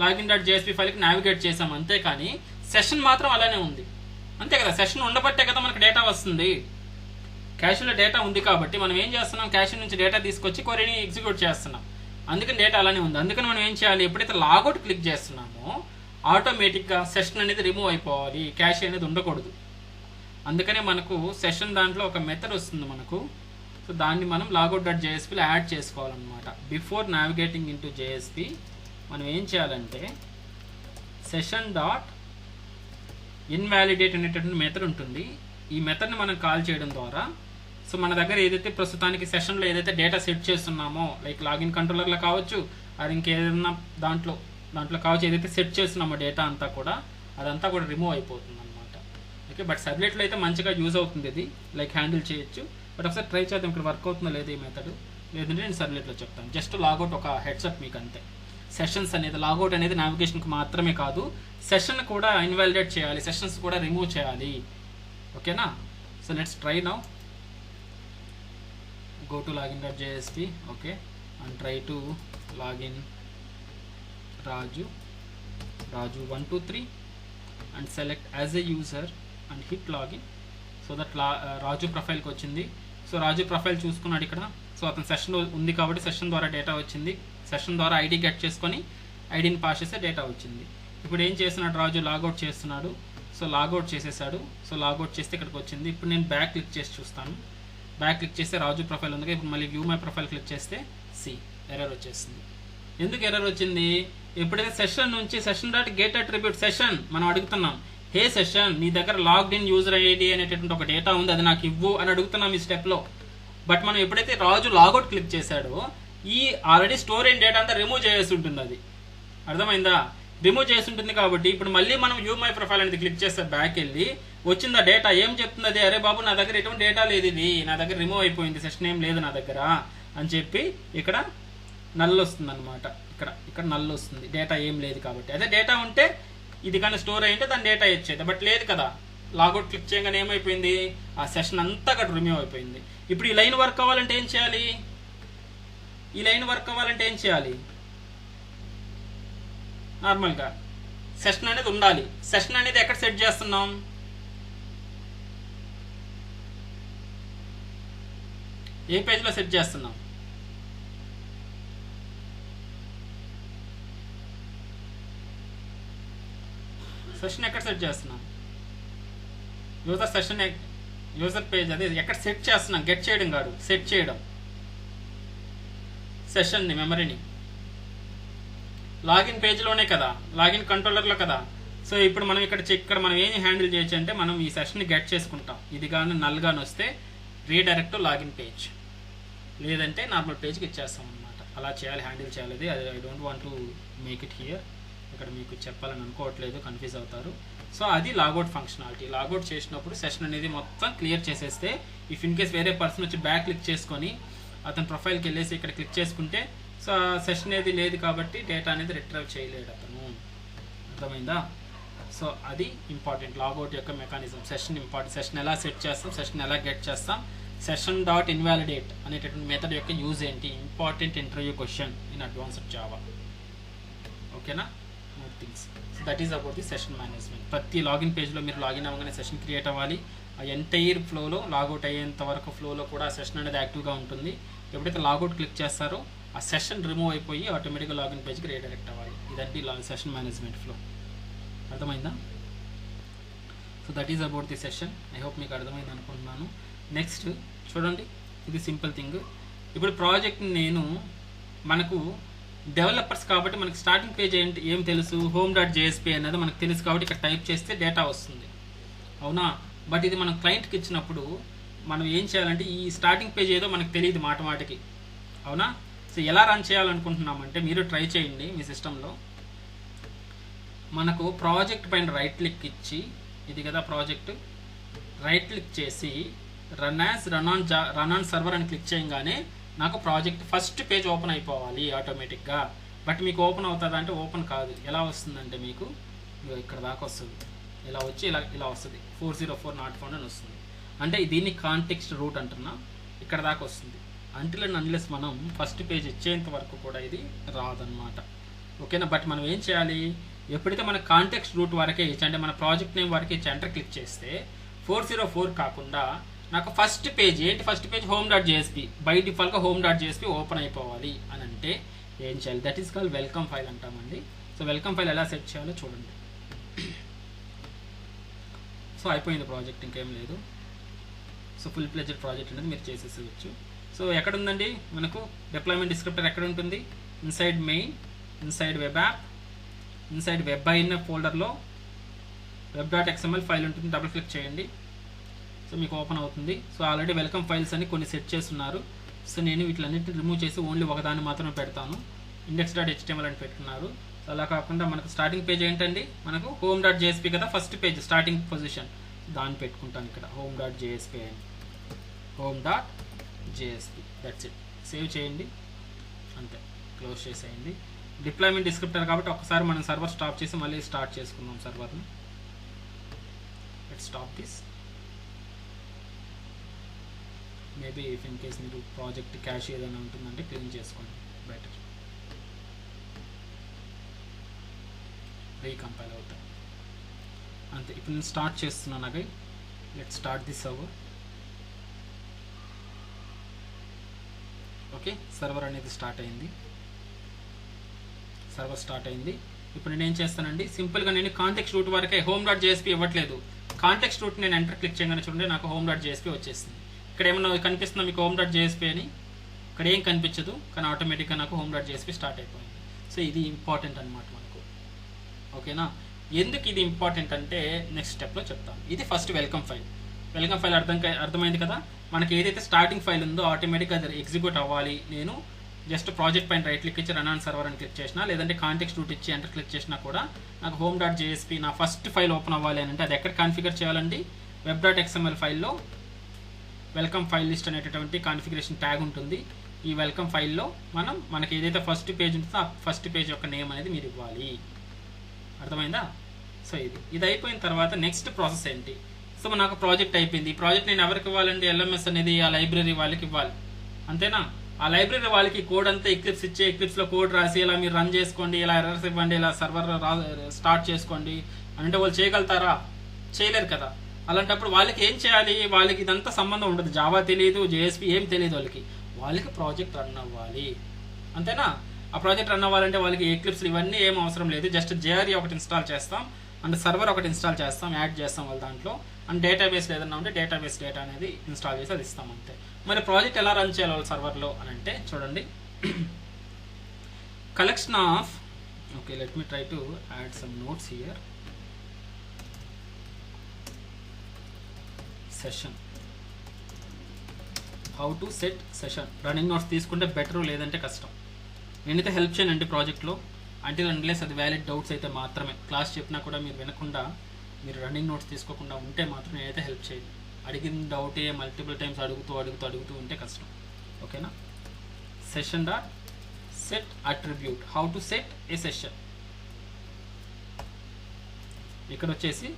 login.jsp ఫైల్కి నావిగేట్ చేసాం అంతేకాని సెషన్ మాత్రం అలానే ఉంది. అంతే కదా, సెషన్ ఉండబట్టే కదా మనకు డేటా వస్తుంది. క్యాష్లో డేటా ఉంది కాబట్టి మనం ఏం చేస్తున్నాం, క్యాష్ నుంచి డేటా తీసుకొచ్చి క్వరీని ఎగ్జిక్యూట్ చేస్తున్నాం. అందుకని డేటా అలానే ఉంది. అందుకని మనం ఏం చేయాలి, ఎప్పుడైతే లాగౌట్ క్లిక్ చేస్తున్నామో ఆటోమేటిక్గా సెషన్ అనేది రిమూవ్ అయిపోవాలి, క్యాష్ అనేది ఉండకూడదు. అందుకనే మనకు సెషన్ దాంట్లో ఒక మెథడ్ వస్తుంది మనకు. సో దాన్ని మనం లాగౌట్.jspలో యాడ్ చేసుకోవాలన్నమాట. బిఫోర్ నావిగేటింగ్ ఇంటూ JSP మనం ఏం చేయాలంటే సెషన్ డాట్ ఇన్వాలిడేట్ అనేటటువంటి మెథడ్ ఉంటుంది. ఈ మెథడ్ని మనం కాల్ చేయడం ద్వారా సో మన దగ్గర ఏదైతే ప్రస్తుతానికి సెషన్లో ఏదైతే డేటా సెట్ చేస్తున్నామో, లైక్ లాగిన్ కంట్రోలర్లో కావచ్చు, అది ఇంకేదైనా దాంట్లో కావచ్చు, ఏదైతే సెట్ చేస్తున్నామో డేటా అంతా కూడా అదంతా కూడా రిమూవ్ అయిపోతుంది అనమాట. ఓకే, బట్ సబ్లెట్లో అయితే మంచిగా యూజ్ అవుతుంది, ఇది లైక్ హ్యాండిల్ చేయొచ్చు. బట్ ఒకసారి ట్రై చేద్దాం ఇక్కడ వర్క్ అవుతుందో లేదు ఈ మెథడ్. లేదంటే నేను సబ్లెట్లో చెప్తాను. జస్ట్ లాగౌట్ ఒక హెడ్సప్ మీకు అంతే. సెషన్స్ అనేది లాగౌట్ అనేది నావిగేషన్కి మాత్రమే కాదు, సెషన్ కూడా ఇన్వాలిడేట్ చేయాలి, సెషన్స్ కూడా రిమూవ్ చేయాలి. ఓకేనా, so let's try now. go to login.jsp, okay, and try to login Raju 123 and select as a user and hit login. So that Raju profile కి వచ్చింది. సో రాజు ప్రొఫైల్ చూసుకున్నాడు ఇక్కడ. So అతను సెషన్లో ఉంది కాబట్టి సెషన్ ద్వారా డేటా వచ్చింది. సెషన్ ద్వారా ఐడి గెట్ చేసుకొని ఐడిని పాస్ చేస్తే డేటా వచ్చింది. ఇప్పుడు ఏం చేస్తున్నాడు రాజు, లాగౌట్ చేస్తున్నాడు. సో లాగౌట్ చేసేసాడు. సో లాగౌట్ చేస్తే ఇక్కడికి వచ్చింది. ఇప్పుడు నేను బ్యాక్ క్లిక్ చేసి చూస్తాను. బ్యాక్ క్లిక్ చేస్తే రాజు ప్రొఫైల్ ఉంది. ఇప్పుడు మళ్ళీ వ్యూ మై ప్రొఫైల్ క్లిక్ చేస్తే ఎర్రర్ వచ్చేస్తుంది. ఎందుకు ఎర్రర్ వచ్చింది, ఎప్పుడైతే సెషన్ నుంచి session dot get attribute session మనం అడుగుతున్నాం, హే సెషన్ నీ దగ్గర లాగ్డ్ ఇన్ యూజర్ ఐడి అనేటటువంటి ఒక డేటా ఉంది, అది నాకు ఇవ్వు అని అడుగుతున్నాం ఈ స్టెప్లో. బట్ మనం ఎప్పుడైతే రాజు లాగౌట్ క్లిక్ చేశాడో ఈ ఆల్రెడీ స్టోర్ అయిన డేటా అంతా రిమూవ్ చేసి ఉంటుంది. అది అర్థమైందా, రిమూవ్ చేసి ఉంటుంది. కాబట్టి ఇప్పుడు మళ్ళీ మనం వ్యూ మై ప్రొఫైల్ అనేది క్లిక్ చేస్తే బ్యాక్ వెళ్ళి వచ్చిందా డేటా, ఏం చెప్తుంది అది, అరే బాబు నా దగ్గర ఎటువంటి డేటా లేదు, ఇది నా దగ్గర రిమూవ్ అయిపోయింది, సెషన్ ఏం లేదు నా దగ్గర అని చెప్పి ఇక్కడ నల్ వస్తుంది అనమాట. ఇక్కడ నల్ వస్తుంది, డేటా ఏం లేదు కాబట్టి. అదే డేటా ఉంటే ఇది కానీ స్టోర్ అయ్యింటే దాని డేటా ఇచ్చేది, బట్ లేదు కదా. లాగౌట్ క్లిక్ చేయగానే ఏమైపోయింది, ఆ సెషన్ అంతా అక్కడ రిమూవ్ అయిపోయింది. ఇప్పుడు ఈ లైన్ వర్క్ అవ్వాలంటే ఏం చేయాలి, నార్మల్గా సెషన్ అనేది ఉండాలి. సెషన్ అనేది ఎక్కడ సెట్ చేస్తున్నాం, ఏ పేజ్లో సెట్ చేస్తున్నాం, సెషన్ ఎక్కడ సెట్ చేస్తున్నాం, యూజర్ సెషన్ యూజర్ పేజ్ అదే ఎక్కడ సెట్ చేస్తున్నాం, గెట్ చేయడం కాదు, సెట్ చేయడం సెషన్ని, మెమరీని. లాగిన్ పేజ్లోనే కదా, లాగిన్ కంట్రోలర్లో కదా. సో ఇప్పుడు మనం ఇక్కడ మనం ఏం హ్యాండిల్ చేయొచ్చు అంటే మనం ఈ సెషన్ని గెట్ చేసుకుంటాం. ఇది కానీ నల్ కానీ వస్తే రీడైరెక్ట్ లాగిన్ పేజ్, లేదంటే నార్మల్ పేజ్కి ఇచ్చేస్తాం అనమాట. అలా చేయాలి, హ్యాండిల్ చేయాలి. అది I don't want to make it here, ఇక్కడ మీకు చెప్పాలని అనుకోవట్లేదు, కన్ఫ్యూజ్ అవుతారు. సో అది లాగౌట్ ఫంక్షనాలిటీ. లాగౌట్ చేసినప్పుడు సెషన్ అనేది మొత్తం క్లియర్ చేసేస్తే, ఇఫ్ ఇన్ కేస్ వేరే పర్సన్ వచ్చి బ్యాక్ క్లిక్ చేసుకొని అతని ప్రొఫైల్కి వెళ్ళేసి ఇక్కడ క్లిక్ చేసుకుంటే సో సెషన్ అనేది లేదు కాబట్టి డేటా అనేది రిట్రైవ్ చేయలేడు అతను. అర్థమైందా? సో అది ఇంపార్టెంట్, లాగౌట్ యొక్క మెకానిజం. సెషన్ ఇంపార్టెంట్, సెషన్ ఎలా సెట్ చేస్తాం, సెషన్ ఎలా గెట్ చేస్తాం, సెషన్ డాట్ ఇన్వాలిడేట్ అనేటటువంటి మెథడ్ యొక్క యూజ్ ఏంటి, important interview question in advanced Java. ఓకేనా, more things. So that is about the session management. ప్రతి లాగిన్ పేజ్లో మీరు లాగిన్ అవ్వగానే సెషన్ క్రియేట్ అవ్వాలి. ఆ ఎంటైర్ ఫ్లోలో లాగౌట్ అయ్యేంత వరకు ఫ్లోలో కూడా సెషన్ అనేది యాక్టివ్గా ఉంటుంది. ఎప్పుడైతే లాగౌట్ క్లిక్ చేస్తారో ఆ సెషన్ రిమూవ్ అయిపోయి ఆటోమేటిక్గా లాగిన్ పేజ్కి రీడైరెక్ట్ అవ్వాలి. ఇదండి సెషన్ మేనేజ్మెంట్ ఫ్లో. అర్థమైందా? So that is about the session. I hope మీకు అర్థమైంది అనుకుంటున్నాను. నెక్స్ట్ చూడండి, ఇది సింపుల్ థింగ్. ఇప్పుడు ప్రాజెక్ట్ నేను మనకు డెవలపర్స్ కాబట్టి మనకి స్టార్టింగ్ పేజ్ ఏంటి ఏం తెలుసు, home.jsp అనేది మనకు తెలుసు కాబట్టి ఇక్కడ టైప్ చేస్తే డేటా వస్తుంది, అవునా? బట్ ఇది మనం క్లయింట్కి ఇచ్చినప్పుడు మనం ఏం చేయాలంటే ఈ స్టార్టింగ్ పేజ్ ఏదో మనకు తెలియదు మాటకి, అవునా? సో ఎలా రన్ చేయాలనుకుంటున్నామంటే మీరు ట్రై చేయండి మీ సిస్టంలో. మనకు ప్రాజెక్ట్ పైన రైట్ క్లిక్ ఇచ్చి, ఇది కదా ప్రాజెక్ట్, రైట్ క్లిక్ చేసి రన్ ఆన్ సర్వర్ అని క్లిక్ చేయగానే నాకు ప్రాజెక్ట్ ఫస్ట్ పేజ్ ఓపెన్ అయిపోవాలి ఆటోమేటిక్గా. బట్ మీకు ఓపెన్ అవుతుందా అంటే ఓపెన్ కాదు. ఎలా వస్తుందంటే మీకు ఇక్కడ దాకా వస్తుంది, ఇలా వచ్చి ఇలా వస్తుంది, 404 నాట్ ఫౌండ్ అని వస్తుంది. అంటే దీన్ని కాంటెక్స్ట్ రూట్ అంటున్నా, ఇక్కడ దాకా వస్తుంది. అంటిల్ అండ్ అన్లెస్ మనం ఫస్ట్ పేజ్ ఇచ్చేంత వరకు కూడా ఇది రాదనమాట, ఓకేనా? బట్ మనం ఏం చేయాలి, ఎప్పుడైతే మన కాంటెక్స్ట్ రూట్ వరకే ఇచ్చి, అంటే మన ప్రాజెక్ట్ నేమ్ వరకే ఇచ్చి ఎంటర్ క్లిక్ చేస్తే 404 కాకుండా నాకు ఫస్ట్ పేజ్ ఏంటి, ఫస్ట్ పేజ్ home.jsp, బై డిఫాల్ట్గా home.jsp ఓపెన్ అయిపోవాలి అని అంటే ఏం చేయాలి, that is call welcome file అంటామండి. సో వెల్కమ్ ఫైల్ ఎలా సెట్ చేయాలో చూడండి. సో అయిపోయింది ప్రాజెక్ట్, ఇంకేం లేదు. సో ఫుల్ ప్లెజ్డ్ ప్రాజెక్ట్ అనేది మీరు చేసేసేయచ్చు. సో ఎక్కడ ఉందండి మనకు డిప్లాయ్మెంట్ డిస్క్రిప్టర్, ఎక్కడ ఉంటుంది, inside main, inside web app, inside web అయిన ఫోల్డర్లో web.xml ఫైల్ ఉంటుంది, డబుల్ క్లిక్ చేయండి. సో మీకు ఓపెన్ అవుతుంది. సో ఆల్రెడీ వెల్కమ్ ఫైల్స్ అని కొన్ని సెట్ చేస్తున్నారు. సో నేను వీటిలన్నింటిని రిమూవ్ చేసి ఓన్లీ ఒకదాన్ని మాత్రమే పెడతాను, index.html అని పెట్టుకున్నారు. సో అలా కాకుండా మనకు స్టార్టింగ్ పేజ్ ఏంటండి, మనకు home.jsp కదా ఫస్ట్ పేజ్ స్టార్టింగ్ పొజిషన్, దాన్ని పెట్టుకుంటాను ఇక్కడ home.jsp అని, home.jsp, దట్స్ ఇట్. సేవ్ చేయండి, అంతే, క్లోజ్ చేసేయండి. డిప్లాయ్మెంట్ డిస్క్రిప్టర్ కాబట్టి ఒకసారి మనం సర్వర్ స్టాప్ చేసి మళ్ళీ స్టార్ట్ చేసుకుందాం సర్వర్ని. Let's stop this. Maybe if in case మీరు ప్రాజెక్ట్ క్యాష్ ఏదైనా ఉంటుందంటే క్లీన్ చేసుకోండి, బెటర్, రీకంపైల్ అవుతాయి అంతే. ఇప్పుడు నేను స్టార్ట్ చేస్తున్నాను again. Let start this server. Okay, server అనేది స్టార్ట్ అయింది, సర్వర్ స్టార్ట్ అయింది. ఇప్పుడు నేను ఏం చేస్తానండి, సింపుల్గా నేను కాంటెక్స్ట్ రూట్ వరకే home.jsp ఇవ్వట్లేదు. కాంటెక్స్ట్ రూట్ నేను ఎంటర్ క్లిక్ చేయగానే చూడండి నాకు home.jsp వచ్చేసింది. ఇక్కడ ఏమన్నా కనిపిస్తుందా మీకు home.jsp అని? ఇక్కడ ఏం కనిపించదు, కానీ ఆటోమేటిక్గా నాకు home.jsp స్టార్ట్ అయిపోయింది. సో ఇది ఇంపార్టెంట్ అనమాట మనకు, ఓకేనా? ఎందుకు ఇది ఇంపార్టెంట్ అంటే నెక్స్ట్ స్టెప్లో చెప్తాను. ఇది first welcome file. Welcome file అర్థమైంది కదా. మనకి ఏదైతే స్టార్టింగ్ ఫైల్ ఉందో ఆటోమేటిక్గా అది ఎగ్జిక్యూట్ అవ్వాలి. నేను జస్ట్ ప్రాజెక్ట్ పైన రైట్ క్లిక్ ఇచ్చి రన్ ఆన్ సర్వర్ అని క్లిక్ చేసినా, లేదంటే కాంటెక్స్ట్ రూట్ ఇచ్చి ఎంటర్ క్లిక్ చేసినా కూడా నాకు home.jsp నా ఫస్ట్ ఫైల్ ఓపెన్ అవ్వాలి అని అంటే అది ఎక్కడ కాన్ఫిగర్ చేయాలండి, web.xml ఫైల్లో వెల్కమ్ ఫైల్ లిస్ట్ అనేటటువంటి కాన్ఫిగరేషన్ ట్యాగ్ ఉంటుంది. ఈ వెల్కమ్ ఫైల్లో మనకి ఏదైతే ఫస్ట్ పేజ్ ఉంటుందో ఆ ఫస్ట్ పేజ్ యొక్క నేమ్ అనేది మీరు ఇవ్వాలి, అర్థమైందా? సో ఇది అయిపోయిన తర్వాత నెక్స్ట్ ప్రాసెస్ ఏంటి, సో నాకు ప్రాజెక్ట్ అయిపోయింది. ఈ ప్రాజెక్ట్ నేను ఎవరికి ఇవ్వాలండి, LMS అనేది ఆ లైబ్రరీ వాళ్ళకి ఇవ్వాలి, అంతేనా? ఆ లైబ్రరీ వాళ్ళకి కోడ్ అంతా ఎక్లిప్స్ ఇచ్చి ఎక్లిప్స్లో కోడ్ రాసి ఇలా మీరు రన్ చేసుకోండి, ఇలా ఎర్రర్స్ ఇవ్వండి, ఇలా సర్వర్ స్టార్ట్ చేసుకోండి అంటే వాళ్ళు చేయగలుగుతారా? చేయలేరు కదా. అలాంటప్పుడు వాళ్ళకి ఏం చేయాలి, వాళ్ళకి ఇదంతా సంబంధం ఉండదు, జావా తెలియదు, JSP ఏం తెలియదు వాళ్ళకి ప్రాజెక్ట్ రన్ అవ్వాలి, అంతేనా? ఆ ప్రాజెక్ట్ రన్ అవ్వాలంటే వాళ్ళకి ఎక్లిప్స్ ఇవన్నీ ఏం అవసరం లేదు, జస్ట్ JRE ఒకటి ఇన్స్టాల్ చేస్తాం అండ్ సర్వర్ ఒకటి ఇన్స్టాల్ చేస్తాం, యాడ్ చేస్తాం వాళ్ళ దాంట్లో, అండ్ డేటాబేస్ ఏదైనా ఉంటే డేటాబేస్ డేటా అనేది ఇన్స్టాల్ చేసి అది ఇస్తాం అంతే. మరి ప్రాజెక్ట్ ఎలా రన్ చేయాలి వాళ్ళ సర్వర్లో అని అంటే చూడండి, collection of, okay let me try to add some notes here. Session, how to set session, running notes తీసుకుంటే బెటర్, లేదంటే కష్టం. నేనైతే హెల్ప్ చేయనండి ప్రాజెక్ట్లో, అంటే అన్లెస్ అది వ్యాలిడ్ డౌట్స్ అయితే మాత్రమే. క్లాస్ చెప్పినా కూడా మీరు వినకుండా మీరు రన్నింగ్ నోట్స్ తీసుకోకుండా ఉంటే మాత్రం నేనైతే హెల్ప్ చేయను. అడిగిన డౌటే మల్టిపుల్ టైమ్స్ అడుగుతూ ఉంటే కష్టం, ఓకేనా? Session dot set attribute, how to set A session. ఇక్కడ వచ్చేసి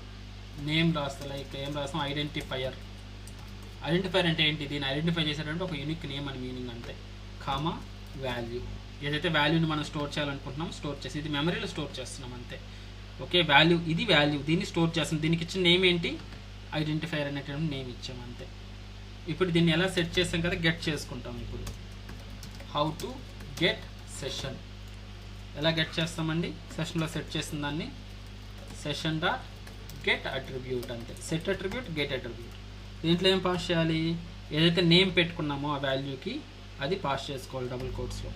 నేమ్ రాస్తా, లైక్ ఏం రాస్తాం, ఐడెంటిఫైయర్. ఐడెంటిఫైయర్ అంటే ఏంటి, దీన్ని ఐడెంటిఫై చేసేటంటే ఒక యూనిక్ నేమ్ అని మీనింగ్ అంతే. కామా వాల్యూ, ఏదైతే వాల్యూని మనం స్టోర్ చేయాలనుకుంటున్నాం స్టోర్ చేసి, ఇది మెమరీలో స్టోర్ చేస్తున్నాం అంతే. ఓకే, వాల్యూ, ఇది వాల్యూ, దీన్ని స్టోర్ చేస్తాం. దీనికి ఇచ్చిన నేమ్ ఏంటి, ఐడెంటిఫైయర్ అనేటువంటి నేమ్ ఇచ్చాం అంతే. ఇప్పుడు దీన్ని ఎలా సెట్ చేస్తాం కదా, గెట్ చేసుకుంటాం. ఇప్పుడు హౌ టు గెట్ సెషన్, ఎలా గెట్ చేస్తామండి, సెషన్లో సెట్ చేసిన దాన్ని సెషన్ డాట్ గెట్ అట్రిబ్యూట్ అంతే. Set attribute, get attribute. దీంట్లో ఏం పాస్ చేయాలి, ఏదైతే నేమ్ పెట్టుకున్నామో ఆ వాల్యూకి అది పాస్ చేసుకోవాలి డబుల్ కోట్స్లో.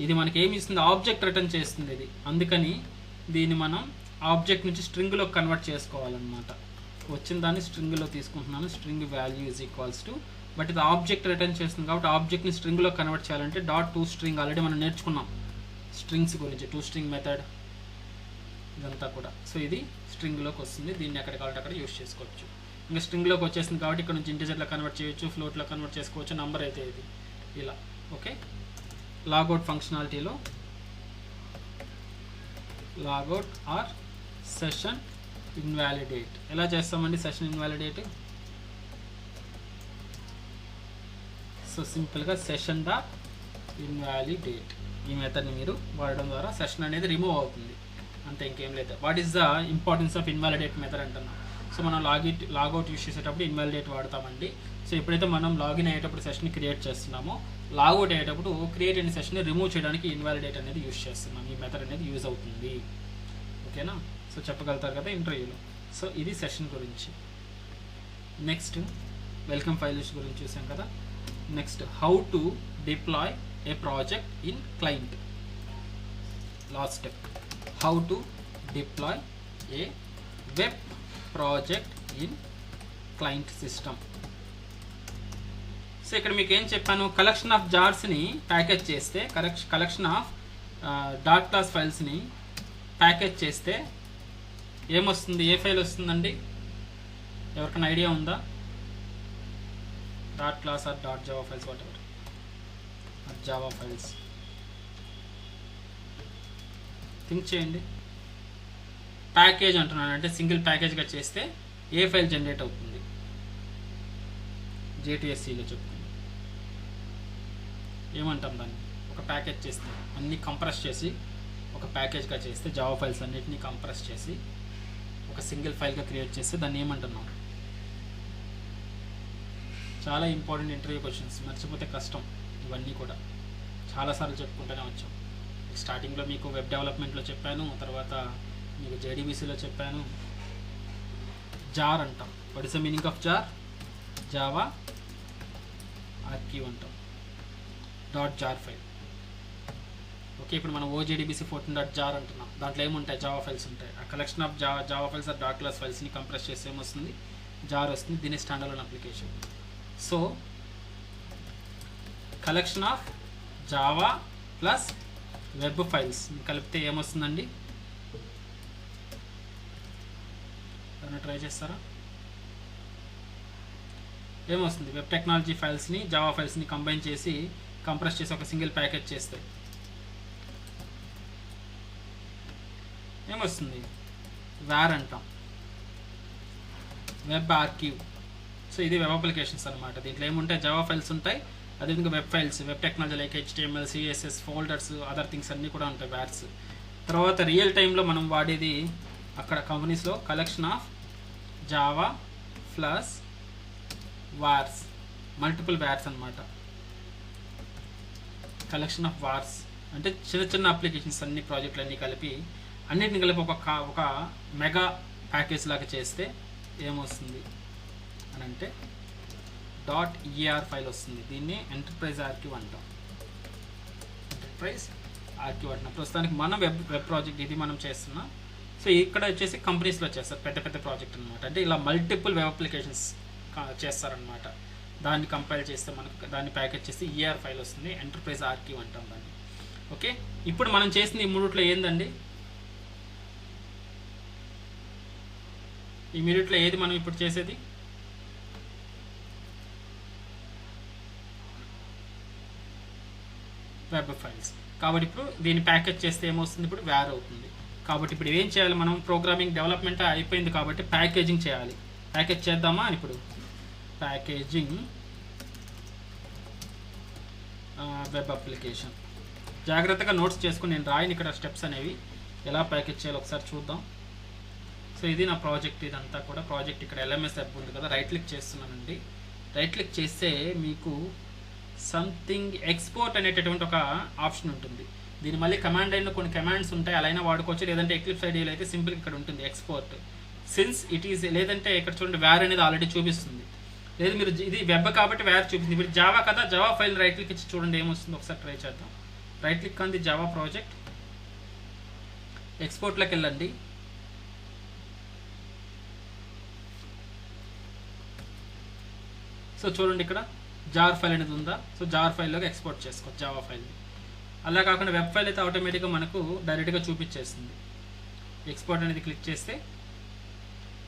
ఇది మనకి ఏమి ఇస్తుంది, ఆబ్జెక్ట్ రిటర్న్ చేస్తుంది ఇది. అందుకని దీన్ని మనం ఆబ్జెక్ట్ నుంచి స్ట్రింగ్లో కన్వర్ట్ చేసుకోవాలన్నమాట. వచ్చిన దాన్ని స్ట్రింగ్లో తీసుకుంటున్నాను, string value is equals to, but ఇది ఆబ్జెక్ట్ రిటర్న్ చేస్తుంది కాబట్టి ఆబ్జెక్ట్ని స్ట్రింగ్లో కన్వర్ట్ చేయాలంటే డాట్ టు స్ట్రింగ్, ఆల్రెడీ మనం నేర్చుకున్నాం స్ట్రింగ్స్ గురించి, టు స్ట్రింగ్ మెథడ్ ఇదంతా కూడా. సో ఇది స్ట్రింగ్లోకి వస్తుంది, దీన్ని ఎక్కడ కావాలంటే అక్కడ యూస్ చేసుకోవచ్చు. ఇంకా స్ట్రింగ్లోకి వచ్చేసింది కాబట్టి ఇక్కడ నుంచి ఇంటిజర్లో కన్వర్ట్ చేయొచ్చు, ఫ్లోట్లో కన్వర్ట్ చేసుకోవచ్చు, నంబర్ అయితే ఇది ఇలా. ఓకే, లాగౌట్ ఫంక్షనాలిటీలో లాగౌట్ ఆర్ సెషన్ ఇన్వాలిడేట్ ఎలా చేస్తామండి సెషన్ ఇన్వాలిడేట్? సో సింపుల్గా సెషన్ డాట్ ఇన్వాలిడేట్ ఈ మెథడ్ని మీరు వాడడం ద్వారా సెషన్ అనేది రిమూవ్ అవుతుంది, అంతే, ఇంకేం లేదు. What is the importance of invalidate method అంటున్నాం. సో మనం లాగౌట్ యూస్ చేసేటప్పుడు ఇన్వాలిడేట్ వాడతామండి. సో ఎప్పుడైతే మనం లాగిన్ అయ్యేటప్పుడు సెషన్ క్రియేట్ చేస్తున్నామో, లాగౌట్ అయ్యేటప్పుడు క్రియేట్ అయిన సెషన్ని రిమూవ్ చేయడానికి ఇన్వాలిడేట్ అనేది యూస్ చేస్తున్నాం. ఈ మెథడ్ అనేది యూజ్ అవుతుంది. ఓకేనా? సో చెప్పగలుగుతారు కదా ఇంటర్వ్యూలో. సో ఇది సెషన్ గురించి. నెక్స్ట్ వెల్కమ్ ఫైల్స్ గురించి చూసాం కదా. Next how to deploy a project in client. Last step, how to deploy a web project in client system. So ఇక్కడ మీకు ఏం చెప్పాను, కలెక్షన్ ఆఫ్ జార్స్ని ప్యాకేజ్ చేస్తే, కలెక్షన్ ఆఫ్ డాట్ క్లాస్ ఫైల్స్ని ప్యాకేజ్ చేస్తే ఏమొస్తుంది, ఏ ఫైల్ వస్తుందండి? ఎవరికైనా ఐడియా ఉందా? Dot class or dot Java files, whatever, Java files think చేయండి. ప్యాకేజ్ అంటున్నాను అంటే సింగిల్ ప్యాకేజ్గా చేస్తే ఏ ఫైల్ జనరేట్ అవుతుంది? JTSCలో చెప్పుకుంది ఏమంటాం దాన్ని, ఒక ప్యాకేజ్ చేస్తే అన్ని కంప్రెస్ చేసి ఒక ప్యాకేజ్గా చేస్తే, జావా ఫైల్స్ అన్నిటినీ కంప్రెస్ చేసి ఒక సింగిల్ ఫైల్గా క్రియేట్ చేస్తే దాన్ని ఏమంటున్నాం? చాలా ఇంపార్టెంట్ ఇంటర్వ్యూ క్వశ్చన్స్, మర్చిపోతే కష్టం. ఇవన్నీ కూడా చాలాసార్లు చెప్పుకుంటూనే వచ్చాం. స్టార్టింగ్లో మీకు వెబ్ డెవలప్మెంట్లో చెప్పాను, తర్వాత మీకు JDBCలో చెప్పాను. జార్ అంటాం. What is the meaning of jar? Java archive అంటాం, డాట్ జార్ ఫైల్. ఓకే, ఇప్పుడు మనం OJDBC14.jar అంటున్నాం. దాంట్లో ఏముంటాయి? జావా ఫైల్స్ ఉంటాయి. ఆ collection of Java files or dot class ఫైల్స్ని కంప్రెస్ చేస్తే ఏమొస్తుంది? జార్ వస్తుంది. దీని standard application. So collection of Java plus web files కలిపితే ఏమొస్తుందండి? ఏమైనా ట్రై చేస్తారా? ఏమొస్తుంది? వెబ్ టెక్నాలజీ ఫైల్స్ని జావా ఫైల్స్ని కంబైన్ చేసి కంప్రెస్ చేసి ఒక సింగిల్ ప్యాకేజ్ చేస్తే ఏమొస్తుంది? వార్ అంటాం, వెబ్ ఆర్కీవ్. సో ఇది వెబ్ అప్లికేషన్స్ అనమాట. దీంట్లో ఏముంటాయి? జావా ఫైల్స్ ఉంటాయి, అదేవిధంగా web files, web technology like HTML, CSS, folders, other things అన్నీ కూడా ఉంటాయి, వార్స్. తర్వాత రియల్ టైంలో మనం వాడేది అక్కడ కంపెనీస్లో collection of Java plus wars, multiple wars అనమాట. కలెక్షన్ ఆఫ్ వార్స్ అంటే చిన్న చిన్న అప్లికేషన్స్ అన్ని ప్రాజెక్టులు అన్నీ కలిపి అన్నిటిని కలిపి ఒక మెగా ప్యాకేజ్ లాగా చేస్తే ఏమొస్తుంది అని అంటే .er ఫైల్ వస్తుంది. దీన్ని ఎంటర్ప్రైజ్ ఆర్కీవ్ అంటాం. ఎంటర్ప్రైజ్ ఆర్కీవ్ అంటున్నాం. ప్రస్తుతానికి మనం వెబ్ ప్రాజెక్ట్ ఇది మనం చేస్తున్నాం. సో ఇక్కడ వచ్చేసి కంపెనీస్లో చేస్తారు, పెద్ద పెద్ద ప్రాజెక్ట్ అనమాట. అంటే ఇలా మల్టిపుల్ వెబ్ అప్లికేషన్స్ చేస్తారనమాట. దాన్ని కంపైల్ చేస్తే మనకు దాన్ని ప్యాకేజ్ చేస్తే ER ఫైల్ వస్తుంది, ఎంటర్ప్రైజ్ ఆర్కీవ్ అంటాం దాన్ని. ఓకే, ఇప్పుడు మనం చేసిన ఈ మూడిట్లో ఏందండి? ఈ మూడిట్లో ఏది మనం ఇప్పుడు చేసేది? Web files. కాబట్టి ఇప్పుడు దీన్ని ప్యాకేజ్ చేస్తే ఏమవుతుంది? ఇప్పుడు వేర్ అవుతుంది. కాబట్టి ఇప్పుడు ఏం చేయాలి మనం? ప్రోగ్రామింగ్ డెవలప్మెంట్ అయిపోయింది కాబట్టి ప్యాకేజింగ్ చేయాలి. ప్యాకేజ్ చేద్దామా? ఇప్పుడు ప్యాకేజింగ్ వెబ్ అప్లికేషన్. జాగ్రత్తగా నోట్స్ చేసుకుని నేను రాయని ఇక్కడ స్టెప్స్ అనేవి ఎలా ప్యాకేజ్ చేయాలో ఒకసారి చూద్దాం. సో ఇది నా ప్రాజెక్ట్, ఇదంతా కూడా ప్రాజెక్ట్. ఇక్కడ LMS యాప్ ఉంది కదా, రైట్ క్లిక్ చేస్తున్నానండి. రైట్ క్లిక్ చేస్తే మీకు సంథింగ్ ఎక్స్పోర్ట్ అనేటటువంటి ఒక ఆప్షన్ ఉంటుంది. దీని మళ్ళీ కమాండ్ అయిన కొన్ని కమాండ్స్ ఉంటాయి, అలా అయినా వాడుకోవచ్చు. లేదంటే ఎక్లిప్స్ ఐడియాలో అయితే సింపుల్ ఇక్కడ ఉంటుంది ఎక్స్పోర్ట్. సిన్స్ ఇట్ ఈస్, లేదంటే ఇక్కడ చూడండి వేర్ అనేది ఆల్రెడీ చూపిస్తుంది. లేదు మీరు ఇది వెబ్ కాబట్టి వేర్ చూపిస్తుంది. మీరు జావా కదా, జావా ఫైల్ రైట్ క్లిక్ ఇచ్చి చూడండి ఏమొస్తుంది. ఒకసారి ట్రై చేద్దాం. రైట్ క్లిక్ అంది జావా ప్రాజెక్ట్, ఎక్స్పోర్ట్లోకి వెళ్ళండి. సో చూడండి ఇక్కడ జార్ ఫైల్ అనేది ఉందా. సో జార్ ఫైల్లోకి ఎక్స్పోర్ట్ చేసుకోవచ్చు జావా ఫైల్ని. అలా కాకుండా వెబ్ ఫైల్ అయితే ఆటోమేటిక్గా మనకు డైరెక్ట్గా చూపించేస్తుంది. ఎక్స్పోర్ట్ అనేది క్లిక్ చేస్తే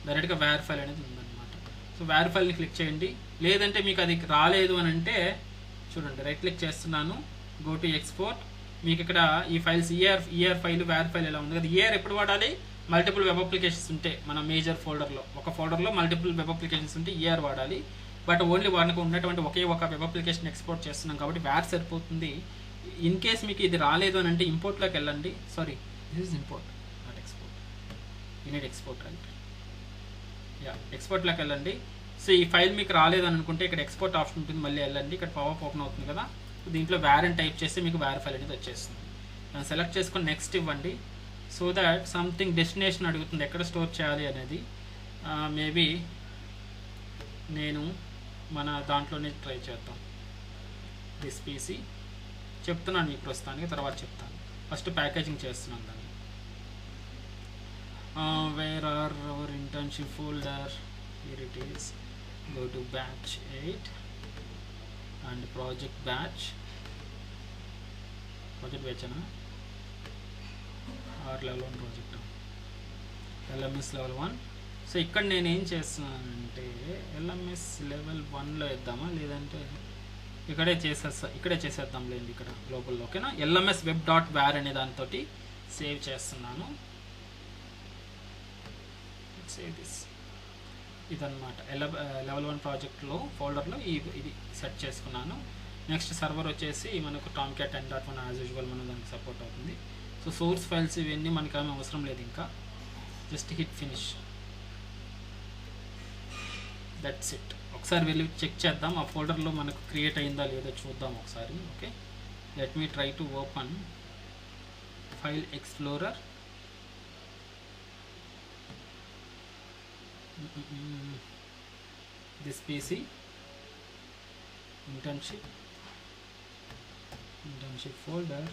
డైరెక్ట్గా వేర్ ఫైల్ అనేది ఉందన్నమాట. సో వేర్ ఫైల్ని క్లిక్ చేయండి. లేదంటే మీకు అది రాలేదు అని అంటే చూడండి, రైట్ క్లిక్ చేస్తున్నాను, గో టు ఎక్స్పోర్ట్. మీకు ఇక్కడ ఈ ఫైల్స్ ఈఆర్ ఫైల్, వేర్ ఫైల్ ఎలా ఉంది కదా. ఈఆర్ ఎప్పుడు వాడాలి? మల్టిపుల్ వెబ్ అప్లికేషన్స్ ఉంటే మన మేజర్ ఫోల్డర్లో, ఒక ఫోల్డర్లో మల్టిపుల్ వెబ్ అప్లికేషన్స్ ఉంటే ఈఆర్ వాడాలి. బట్ ఓన్లీ వాడికి ఉన్నటువంటి ఒకే ఒక వెబ్ అప్లికేషన్ ఎక్స్పోర్ట్ చేస్తున్నాం కాబట్టి వేర్ సరిపోతుంది. ఇన్ కేస్ మీకు ఇది రాలేదు అని అంటే ఇంపోర్ట్లోకి వెళ్ళండి. Sorry, this is import not export. You need export right. Ya, ఎక్స్పోర్ట్లోకి వెళ్ళండి. సో ఈ ఫైల్ మీకు రాలేదని అనుకుంటే ఇక్కడ ఎక్స్పోర్ట్ ఆప్షన్ ఉంటుంది, మళ్ళీ వెళ్ళండి. ఇక్కడ పవర్ ఓపెన్ అవుతుంది కదా, దీంట్లో వేర్ అని టైప్ చేస్తే మీకు వేర్ ఫైల్ అనేది వచ్చేస్తుంది. దాన్ని సెలెక్ట్ చేసుకొని నెక్స్ట్ ఇవ్వండి. సో దాట్ సంథింగ్ డెస్టినేషన్ అడుగుతుంది ఎక్కడ స్టోర్ చేయాలి అనేది. మేబీ నేను మన దాంట్లోనే ట్రై చేద్దాం. దిస్ పీసీ చెప్తున్నాను మీకు ప్రస్తుతానికి, తర్వాత చెప్తాను. ఫస్ట్ ప్యాకేజింగ్ చేస్తున్నాను దాన్ని. Where are our internship folder? Here it is. Go to batch 8 and project batch అనా or level 1 project, LMS level 1. So ఇక్కడ నేను ఏం చేస్తున్నానంటే LMS లెవెల్ 1లో వేద్దామా, లేదంటే ఇక్కడే చేసేద్దాం లేండి ఇక్కడ గ్లోబల్లో. ఓకేనా, LMS web.var అనే దాంతో సేవ్ చేస్తున్నాను. Save this. ఇదన్నమాట లెవెల్ 1 ప్రాజెక్ట్లో ఫోల్డర్లో ఇది సెట్ చేసుకున్నాను. నెక్స్ట్ సర్వర్ వచ్చేసి మనకు Tomcat 10.1 యాజ్ యూజువల్ మన దానికి సపోర్ట్ అవుతుంది. సో సోర్స్ ఫైల్స్ ఇవన్నీ మనకి ఏమీ అవసరం లేదు, ఇంకా just hit finish. That's it. ఒకసారి వెళ్ళి చెక్ చేద్దాం ఆ ఫోల్డర్లో మనకు క్రియేట్ అయిందా లేదో చూద్దాం ఒకసారి. Okay, let me try to open file explorer. this PC internship folder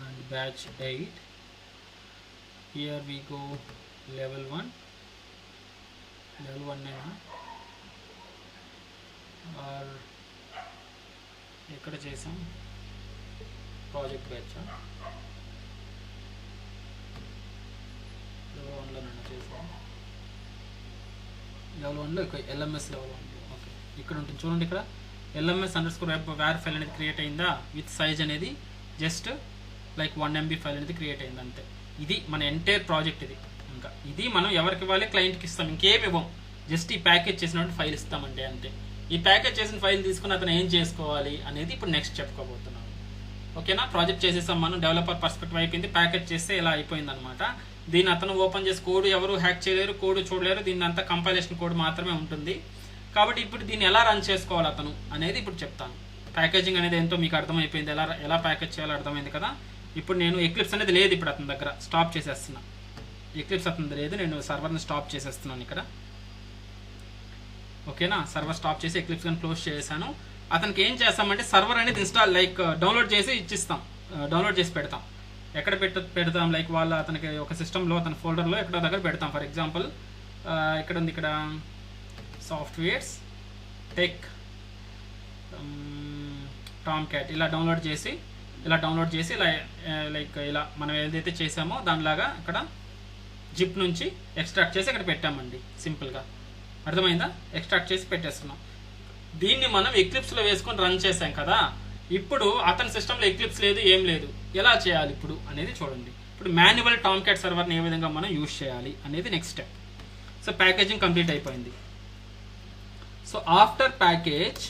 and batch 8. Here we go level 1 or ekkada chesam project batch level 1 lo nanu chesam. Level 1లో LMS లెవెల్ 1. ఓకే, ఇక్కడ ఉంటుంది చూడండి, ఇక్కడ LMS_web వేర్ file అనేది create అయిందా with size అనేది just like 1 MB file అనేది క్రియేట్ అయింది అంతే. ఇది మన ఎంటైర్ ప్రాజెక్ట్. ఇంకా ఇది మనం ఎవరికి ఇవ్వాలి? క్లయింట్కి ఇస్తాం, ఇంకేమి ఇవ్వం. జస్ట్ ఈ ప్యాకేజ్ చేసినటువంటి ఫైల్ ఇస్తామంటే అంతే. ఈ ప్యాకేజ్ చేసిన ఫైల్ తీసుకుని అతను ఏం చేసుకోవాలి అనేది ఇప్పుడు నెక్స్ట్ చెప్పుకోబోతున్నాను. ఓకేనా, ప్రాజెక్ట్ చేసేసాం మనం, డెవలపర్ పర్స్పెక్టివ్ అయిపోయింది. ప్యాకేజ్ చేస్తే ఇలా అయిపోయింది అనమాట. దీన్ని అతను ఓపెన్ చేసి కోడ్ ఎవరు హ్యాక్ చేయలేరు, కోడ్ చూడలేరు, దీన్ని అంతా కంపైలేషన్ కోడ్ మాత్రమే ఉంటుంది. కాబట్టి ఇప్పుడు దీన్ని ఎలా రన్ చేసుకోవాలి అతను అనేది ఇప్పుడు చెప్తాను. ప్యాకేజింగ్ అనేది ఏంటో మీకు అర్థమైపోయింది, ఎలా ప్యాకేజ్ చేయాలో అర్థమైంది కదా. ఇప్పుడు నేను ఎక్లిప్స్ అనేది లేదు ఇప్పుడు అతని దగ్గర, స్టాప్ చేసేస్తున్నా. ఎక్లిప్స్ అతని లేదు, నేను సర్వర్ని స్టాప్ చేసేస్తున్నాను ఇక్కడ. ఓకేనా, సర్వర్ స్టాప్ చేసి ఎక్లిప్స్ కానీ క్లోజ్ చేశాను. అతనికి ఏం చేస్తామంటే సర్వర్ అనేది ఇన్స్టాల్ డౌన్లోడ్ చేసి ఇచ్చిస్తాం, డౌన్లోడ్ చేసి పెడతాం. ఎక్కడ పెడతాం లైక్ అతనికి ఒక సిస్టంలో అతని ఫోల్డర్లో ఎక్కడో దగ్గర పెడతాం. ఫర్ ఎగ్జాంపుల్ ఇక్కడ ఉంది, ఇక్కడ సాఫ్ట్వేర్స్ టెక్ Tomcat ఇలా డౌన్లోడ్ చేసి ఇలా మనం ఏదైతే చేసామో దానిలాగా ఇక్కడ జిప్ నుంచి ఎక్స్ట్రాక్ట్ చేసి ఇక్కడ పెట్టామండి. సింపుల్గా అర్థమైందా? ఎక్స్ట్రాక్ట్ చేసి పెట్టేస్తున్నాం. దీన్ని మనం ఎక్లిప్స్లో వేసుకొని రన్ చేసాం కదా. ఇప్పుడు అతని సిస్టంలో ఎక్లిప్స్ లేదు, ఏం లేదు, ఎలా చేయాలి ఇప్పుడు అనేది చూడండి. ఇప్పుడు మాన్యువల్ Tomcat సర్వర్ని ఏ విధంగా మనం యూజ్ చేయాలి అనేది next step. So packaging complete అయిపోయింది. So after package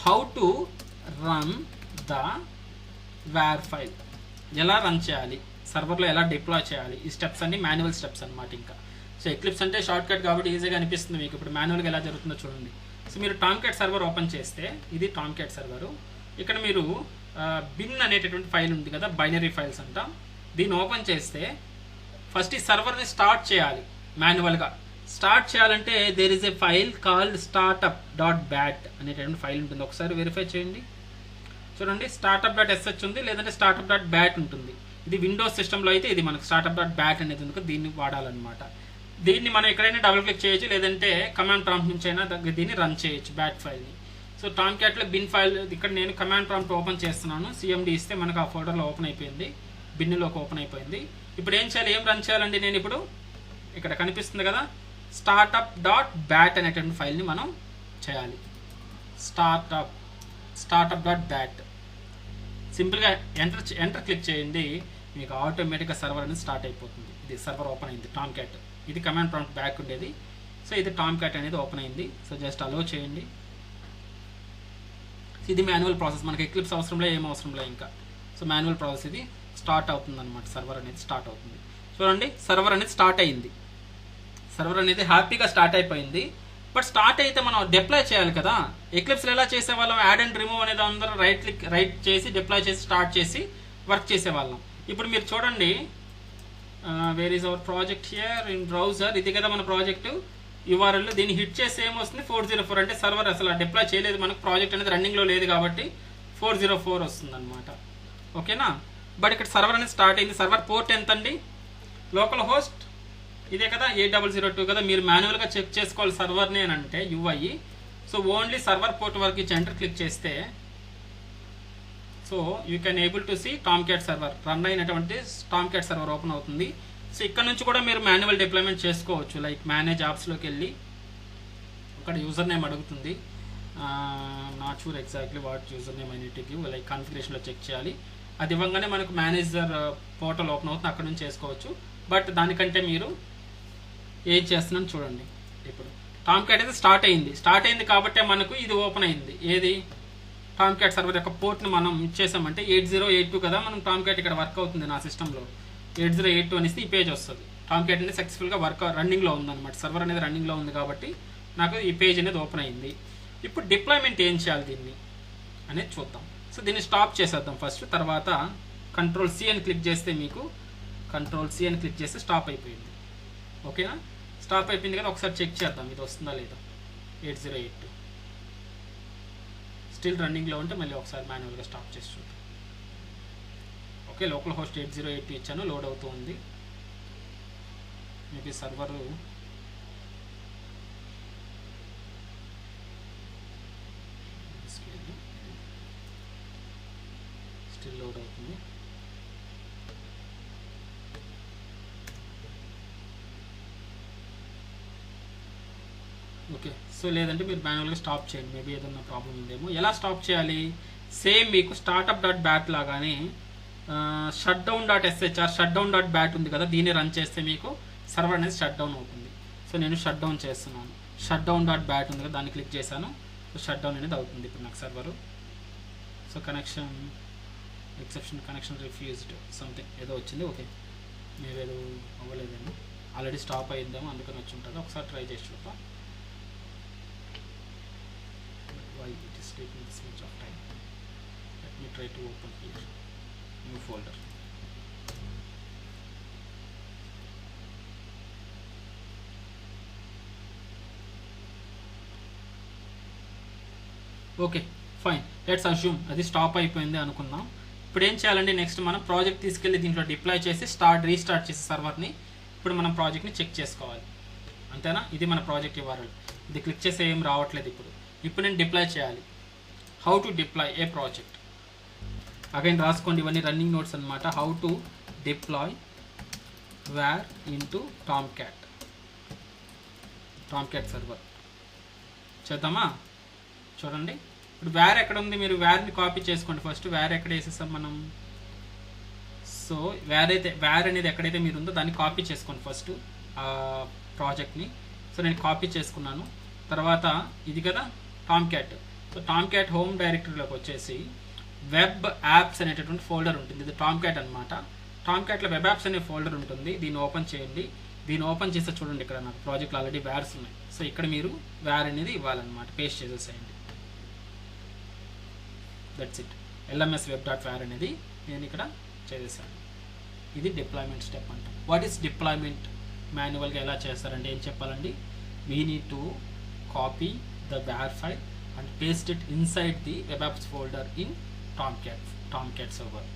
how to run the వేర్ ఫైల్, ఎలా రన్ చేయాలి, సర్వర్లో ఎలా డిప్లాయ్ చేయాలి, ఈ స్టెప్స్ అన్ని మాన్యువల్ స్టెప్స్ అనమాట. ఇంకా సో ఎక్లిప్స్ అంటే షార్ట్ కట్ కాబట్టి ఈజీగా అనిపిస్తుంది మీకు. ఇప్పుడు మాన్యువల్గా ఎలా జరుగుతుందో చూడండి. సో మీరు Tomcat సర్వర్ ఓపెన్ చేస్తే, ఇది Tomcat సర్వరు. ఇక్కడ మీరు బిన్ అనేటటువంటి ఫైల్ ఉంది కదా, బైనరీ ఫైల్స్ అంటాం. దీన్ని ఓపెన్ చేస్తే ఫస్ట్ ఈ సర్వర్ని స్టార్ట్ చేయాలి మాన్యువల్గా. స్టార్ట్ చేయాలంటే there is a file called startup.bat అనేటువంటి ఫైల్ ఉంటుంది. ఒకసారి వెరిఫై చేయండి. చూడండి startup.sh ఉంది, లేదంటే startup.bat ఉంటుంది. ఇది విండోస్ సిస్టంలో అయితే ఇది మనకు startup.bat అనేది ఉంది, దీన్ని వాడాలన్నమాట. దీన్ని మనం ఎక్కడైనా డబుల్ క్లిక్ చేయొచ్చు, లేదంటే కమాండ్ ప్రాంప్ట్ నుంచి అయినా దీన్ని రన్ చేయొచ్చు బ్యాట్ ఫైల్ని. సో టామ్క్యాట్లో బిన్ ఫైల్ ఇక్కడ నేను కమాండ్ ప్రాంప్ట్ ఓపెన్ చేస్తున్నాను. సిఎండి ఇస్తే మనకు ఆ ఫోల్డర్లో ఓపెన్ అయిపోయింది, బిన్లోకి ఓపెన్ అయిపోయింది. ఇప్పుడు ఏం చేయాలి, ఏం రన్ చేయాలండి, నేను ఇప్పుడు ఇక్కడ కనిపిస్తుంది కదా startup.bat అనేటువంటి ఫైల్ని మనం చేయాలి. startup.bat సింపుల్గా ఎంటర్ క్లిక్ చేయండి, మీకు ఆటోమేటిక్గా సర్వర్ అనేది స్టార్ట్ అయిపోతుంది. ఇది సర్వర్ ఓపెన్ అయింది టామ్క్యాట్. ఇది కమాండ్ ప్రాంప్ట్ బ్యాక్ ఉండేది. సో ఇది టామ్క్యాట్ అనేది ఓపెన్ అయింది. సో జస్ట్ అలో చేయండి. ఇది మాన్యువల్ ప్రాసెస్, మనకి ఎక్లిప్స్ అవసరంలో ఏం అవసరంలో ఇంకా. సో మాన్యువల్ ప్రాసెస్ ఇది స్టార్ట్ అవుతుంది అనమాట, సర్వర్ అనేది స్టార్ట్ అవుతుంది. చూడండి సర్వర్ అనేది స్టార్ట్ అయింది, సర్వర్ అనేది హ్యాపీగా స్టార్ట్ అయిపోయింది. బట్ స్టార్ట్ అయితే మనం డిప్లాయ్ చేయాలి కదా. ఎక్లిప్స్లో ఎలా చేసేవాళ్ళం, యాడ్ అండ్ రిమూవ్ అనేది అందరూ రైట్ చేసి డిప్లాయ్ చేసి స్టార్ట్ చేసి వర్క్ చేసేవాళ్ళం. ఇప్పుడు మీరు చూడండి, where is our project here in browser, ఇది కదా మన ప్రాజెక్టు URL. దీన్ని హిట్ చేసి ఏమొస్తుంది 404, అంటే సర్వర్ అసలు డిప్లాయ్ చేయలేదు, మనకు ప్రాజెక్ట్ అనేది రన్నింగ్లో లేదు కాబట్టి 404 వస్తుంది అనమాట. ఓకేనా. బట్ ఇక్కడ సర్వర్ అనేది స్టార్ట్ అయింది. సర్వర్ పోర్ట్ ఎంత అండి, లోకల్ హోస్ట్ ఇదే కదా 8002 కదా. మీరు మాన్యువల్గా చెక్ చేసుకోవాలి సర్వర్ని అని అంటే UI. So only server port వరకు ఇచ్చి ఎంటర్ క్లిక్ చేస్తే so you can able to see Tomcat server run అయినటువంటి టామ్క్యాట్ సర్వర్ ఓపెన్ అవుతుంది. సో ఇక్కడ నుంచి కూడా మీరు మాన్యువల్ డిప్లాయ్మెంట్ చేసుకోవచ్చు. లైక్ మేనేజ్ యాప్స్లోకి వెళ్ళి అక్కడ యూజర్ నేమ్ అడుగుతుంది, not sure exactly what user name I need to give, like కాన్ఫిగరేషన్లో చెక్ చేయాలి. అది ఇవ్వగానే మనకు మేనేజర్ పోర్టల్ ఓపెన్ అవుతుంది, అక్కడ నుంచి చేసుకోవచ్చు. బట్ దానికంటే మీరు ఏం చేస్తున్నాను చూడండి. ఇప్పుడు టామ్క్యాట్ అయితే స్టార్ట్ అయింది కాబట్టి మనకు ఇది ఓపెన్ అయింది. ఏది టామ్క్యాట్ సర్వర్ యొక్క పోర్ట్ని మనం ఇచ్చేసామంటే 8082 కదా. మనం టామ్క్యాట్ ఇక్కడ వర్క్ అవుతుంది నా సిస్టంలో 8082 అనేసి ఈ పేజ్ వస్తుంది. టామ్క్యాట్ అనేది సక్సెస్ఫుల్గా రన్నింగ్లో ఉందన్నమాట. సర్వర్ అనేది రన్నింగ్లో ఉంది కాబట్టి నాకు ఈ పేజ్ అనేది ఓపెన్ అయింది. ఇప్పుడు డిప్లాయ్మెంట్ ఏం చేయాలి దీన్ని అనేది చూద్దాం. సో దీన్ని స్టాప్ చేసేద్దాం ఫస్ట్. తర్వాత Ctrl+C అని క్లిక్ చేస్తే మీకు Ctrl+C అని క్లిక్ చేస్తే స్టాప్ అయిపోయింది. ఓకేనా, స్టాప్ అయిపోయింది కదా. ఒకసారి చెక్ చేద్దాం ఇది వస్తుందా లేదా. 8082 స్టిల్ రన్నింగ్లో ఉంటే మళ్ళీ ఒకసారి మాన్యువల్గా స్టాప్ చేసి చూద్దాం. ఓకే, లోకల్ హోస్ట్ 8082 ఇచ్చాను, లోడ్ అవుతూ ఉంది. మేబీ సర్వర్ స్టిల్ లోడ్ అవుతుంది. ఓకే, సో లేదంటే మీరు మాన్యువల్గా స్టాప్ చేయండి, మేబీ ఏదన్నా ప్రాబ్లం ఉందేమో. ఎలా స్టాప్ చేయాలి, సేమ్ మీకు startup.bat లాగానే shutdown.sh ఉంది కదా, దీన్ని రన్ చేస్తే మీకు సర్వర్ అనేది షట్ డౌన్ అవుతుంది. సో నేను షట్ డౌన్ చేస్తున్నాను. shutdown.bat ఉంది కదా, దాన్ని క్లిక్ చేశాను. సో షట్ డౌన్ అనేది అవుతుంది ఇప్పుడు నాకు server. So exception connection refused something ఏదో వచ్చింది. ఓకే, మీరు ఏదో అవ్వలేదేమో, ఆల్రెడీ స్టాప్ అయ్యిందేమో, అందుకని వచ్చి ఉంటుంది. ఒకసారి ట్రై చేసి చూద్దాం. Why it is taking this much of time? Let me try to open here new folder. Okay fine, let's assume అది స్టాప్ అయిపోయింది అనుకుందాం. ఇప్పుడు ఏం చేయాలండి, నెక్స్ట్ మనం ప్రాజెక్ట్ తీసుకెళ్ళి దీంట్లో డిప్లాయ్ చేసి రీస్టార్ట్ చేసి సర్వర్ని ఇప్పుడు మనం ప్రాజెక్ట్ని చెక్ చేసుకోవాలి. అంతేనా, ఇది మన ప్రాజెక్ట్ URL. ఇది క్లిక్ చేస్తే ఏం రావట్లేదు. ఇప్పుడు నేను డిప్లాయ్ చేయాలి. How to deploy a project, again రాసుకోండి, ఇవన్నీ రన్నింగ్ నోట్స్ అనమాట. హౌ టు డిప్లాయ్ వేర్ ఇంటూ టామ్క్యాట్ సర్వర్ చేద్దామా. చూడండి ఇప్పుడు వేర్ ఎక్కడ ఉంది, మీరు వేర్ని కాపీ చేసుకోండి. ఫస్ట్ వేర్ ఎక్కడ వేసేసాం మనం. సో వేర్ అనేది ఎక్కడైతే మీరు ఉందో దాన్ని కాపీ చేసుకోండి ఫస్ట్ ఆ ప్రాజెక్ట్ని. సో నేను కాపీ చేసుకున్నాను. తర్వాత ఇది కదా టామ్క్యాట్. సో టామ్క్యాట్ హోమ్ డైరెక్టరీలోకి వచ్చేసి వెబ్ యాప్స్ అనేటటువంటి ఫోల్డర్ ఉంటుంది. ఇది టామ్క్యాట్ అనమాట. టామ్క్యాట్లో వెబ్ యాప్స్ అనే ఫోల్డర్ ఉంటుంది. దీన్ని ఓపెన్ చేయండి. దీన్ని ఓపెన్ చేస్తే చూడండి, ఇక్కడ నాకు ప్రాజెక్ట్లో ఆల్రెడీ వేర్స్ ఉన్నాయి. సో ఇక్కడ మీరు వేర్ అనేది ఇవ్వాలన్నమాట, పేస్ట్ చేసేసేయండి. That's it. LMS web.var అనేది నేను ఇక్కడ చేసేసాను. ఇది డిప్లాయ్మెంట్ స్టెప్ అంటాం. What is deployment? మాన్యువల్గా ఎలా చేస్తారంటే ఏం చెప్పాలండి, we need to copy the WAR file and paste it inside the web apps folder in Tomcat server.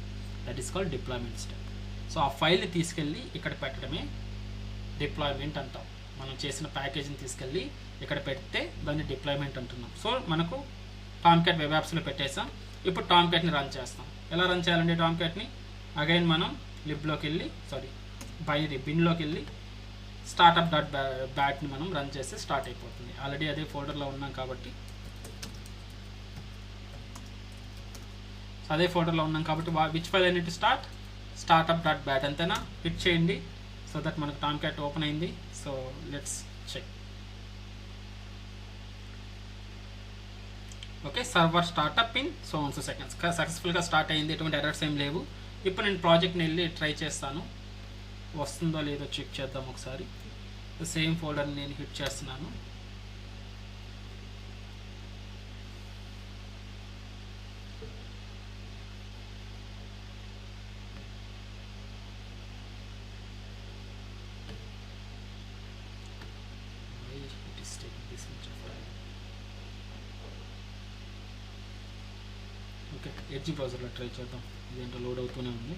That is called deployment step. So ఆ ఫైల్ని తీసుకెళ్ళి ఇక్కడ పెట్టడమే డిప్లాయ్మెంట్ అంటాం. మనం చేసిన ప్యాకేజీని తీసుకెళ్ళి ఇక్కడ పెడితే దాన్ని డిప్లాయ్మెంట్ అంటున్నాం. సో మనకు Tomcat వెబ్ యాప్స్లో పెట్టేసాం. ఇప్పుడు Tomcatని రన్ చేస్తాం. ఎలా రన్ చేయాలండి Tomcatని? అగైన్ మనం లిబ్లోకి వెళ్ళి బైనరీ బిన్లోకి వెళ్ళి startup.bat ని మనం రన్ చేస్తే స్టార్ట్ అయిపోతుంది. ఆల్రెడీ అదే ఫోల్డర్లో ఉన్నాం కాబట్టి which file I need to start? startup.bat అంతేనా? హిట్ చేయండి. సో దట్ మనకు Tomcat ఓపెన్ అయింది. So let's check. Okay, server startup in so seconds సక్సెస్ఫుల్గా స్టార్ట్ అయింది. ఎటువంటి ఎర్రర్స్ ఏం లేవు. ఇప్పుడు నేను ప్రాజెక్ట్ని వెళ్ళి ట్రై చేస్తాను, వస్తుందో లేదో చెక్ చేద్దాం ఒకసారి. సేమ్ ఫోల్డర్ని నేను హిట్ చేస్తున్నాను. ఓకే, ఎడ్జ్ బ్రౌజర్లో ట్రై చేద్దాం. ఇదేంటో లోడ్ అవుతూనే ఉంది.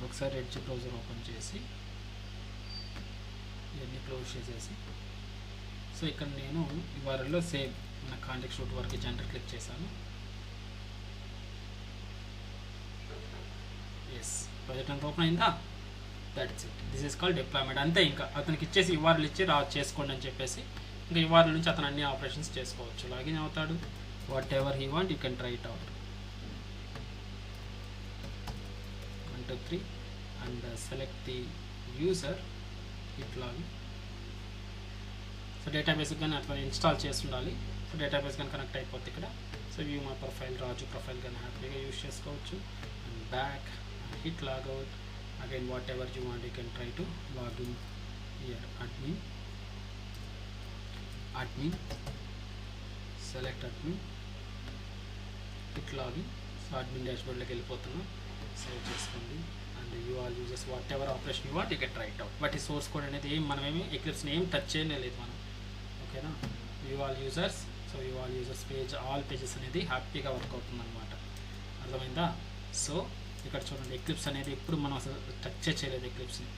ఒకసారి ఎడ్జ్ బ్రౌజర్ ఓపెన్ చేసి ఇవన్నీ క్లోజ్ చేసేసి, సో ఇక్కడ నేను URL సేమ్ మన కాంటెక్స్ట్ రూట్ వరకు జనరేట్ క్లిక్ చేశాను. ఎస్, ప్రాజెక్ట్ అంతా ఓపెన్ అయిందా? That's it. This is called deployment. అంతే, ఇంకా అతనికి ఇచ్చేసి URL ఇచ్చి చేసుకోండి అని చెప్పేసి ఇంకా URL నుంచి అతను అన్ని ఆపరేషన్స్ చేసుకోవచ్చు. లాగిన్ అవుతాడు. What ever he want you can try it out. 1 2 3 and select the user, hit login. So database కానీ అట్లా ఇన్స్టాల్ చేసి ఉండాలి. సో డేటాబేస్ కానీ కనెక్ట్ అయిపోతుంది ఇక్కడ. So view my profile, Raju profile కానీ హ్యాపీగా యూజ్ చేసుకోవచ్చు. And back, hit logout. Again whatever you want you can try to login here. Admin, select admin, hit login. So admin డాష్బోర్డ్లోకి వెళ్ళిపోతున్నాం. Save చేసుకోండి. And all users whatever operation you want you can try it out. But ఈ source code అనేది మనమేమి ఎక్లిప్స్ని ఏం touch చేయనే లేదు మనం. ఓకేనా? All users. So all users page, all pages అనేది హ్యాపీగా వర్క్ అవుతుంది అనమాట. అర్థమైందా? సో ఇక్కడ చూడండి, ఎక్లిప్స్ అనేది ఎప్పుడు మనం అసలు టచ్ చేయలేదు ఎక్లిప్స్ని.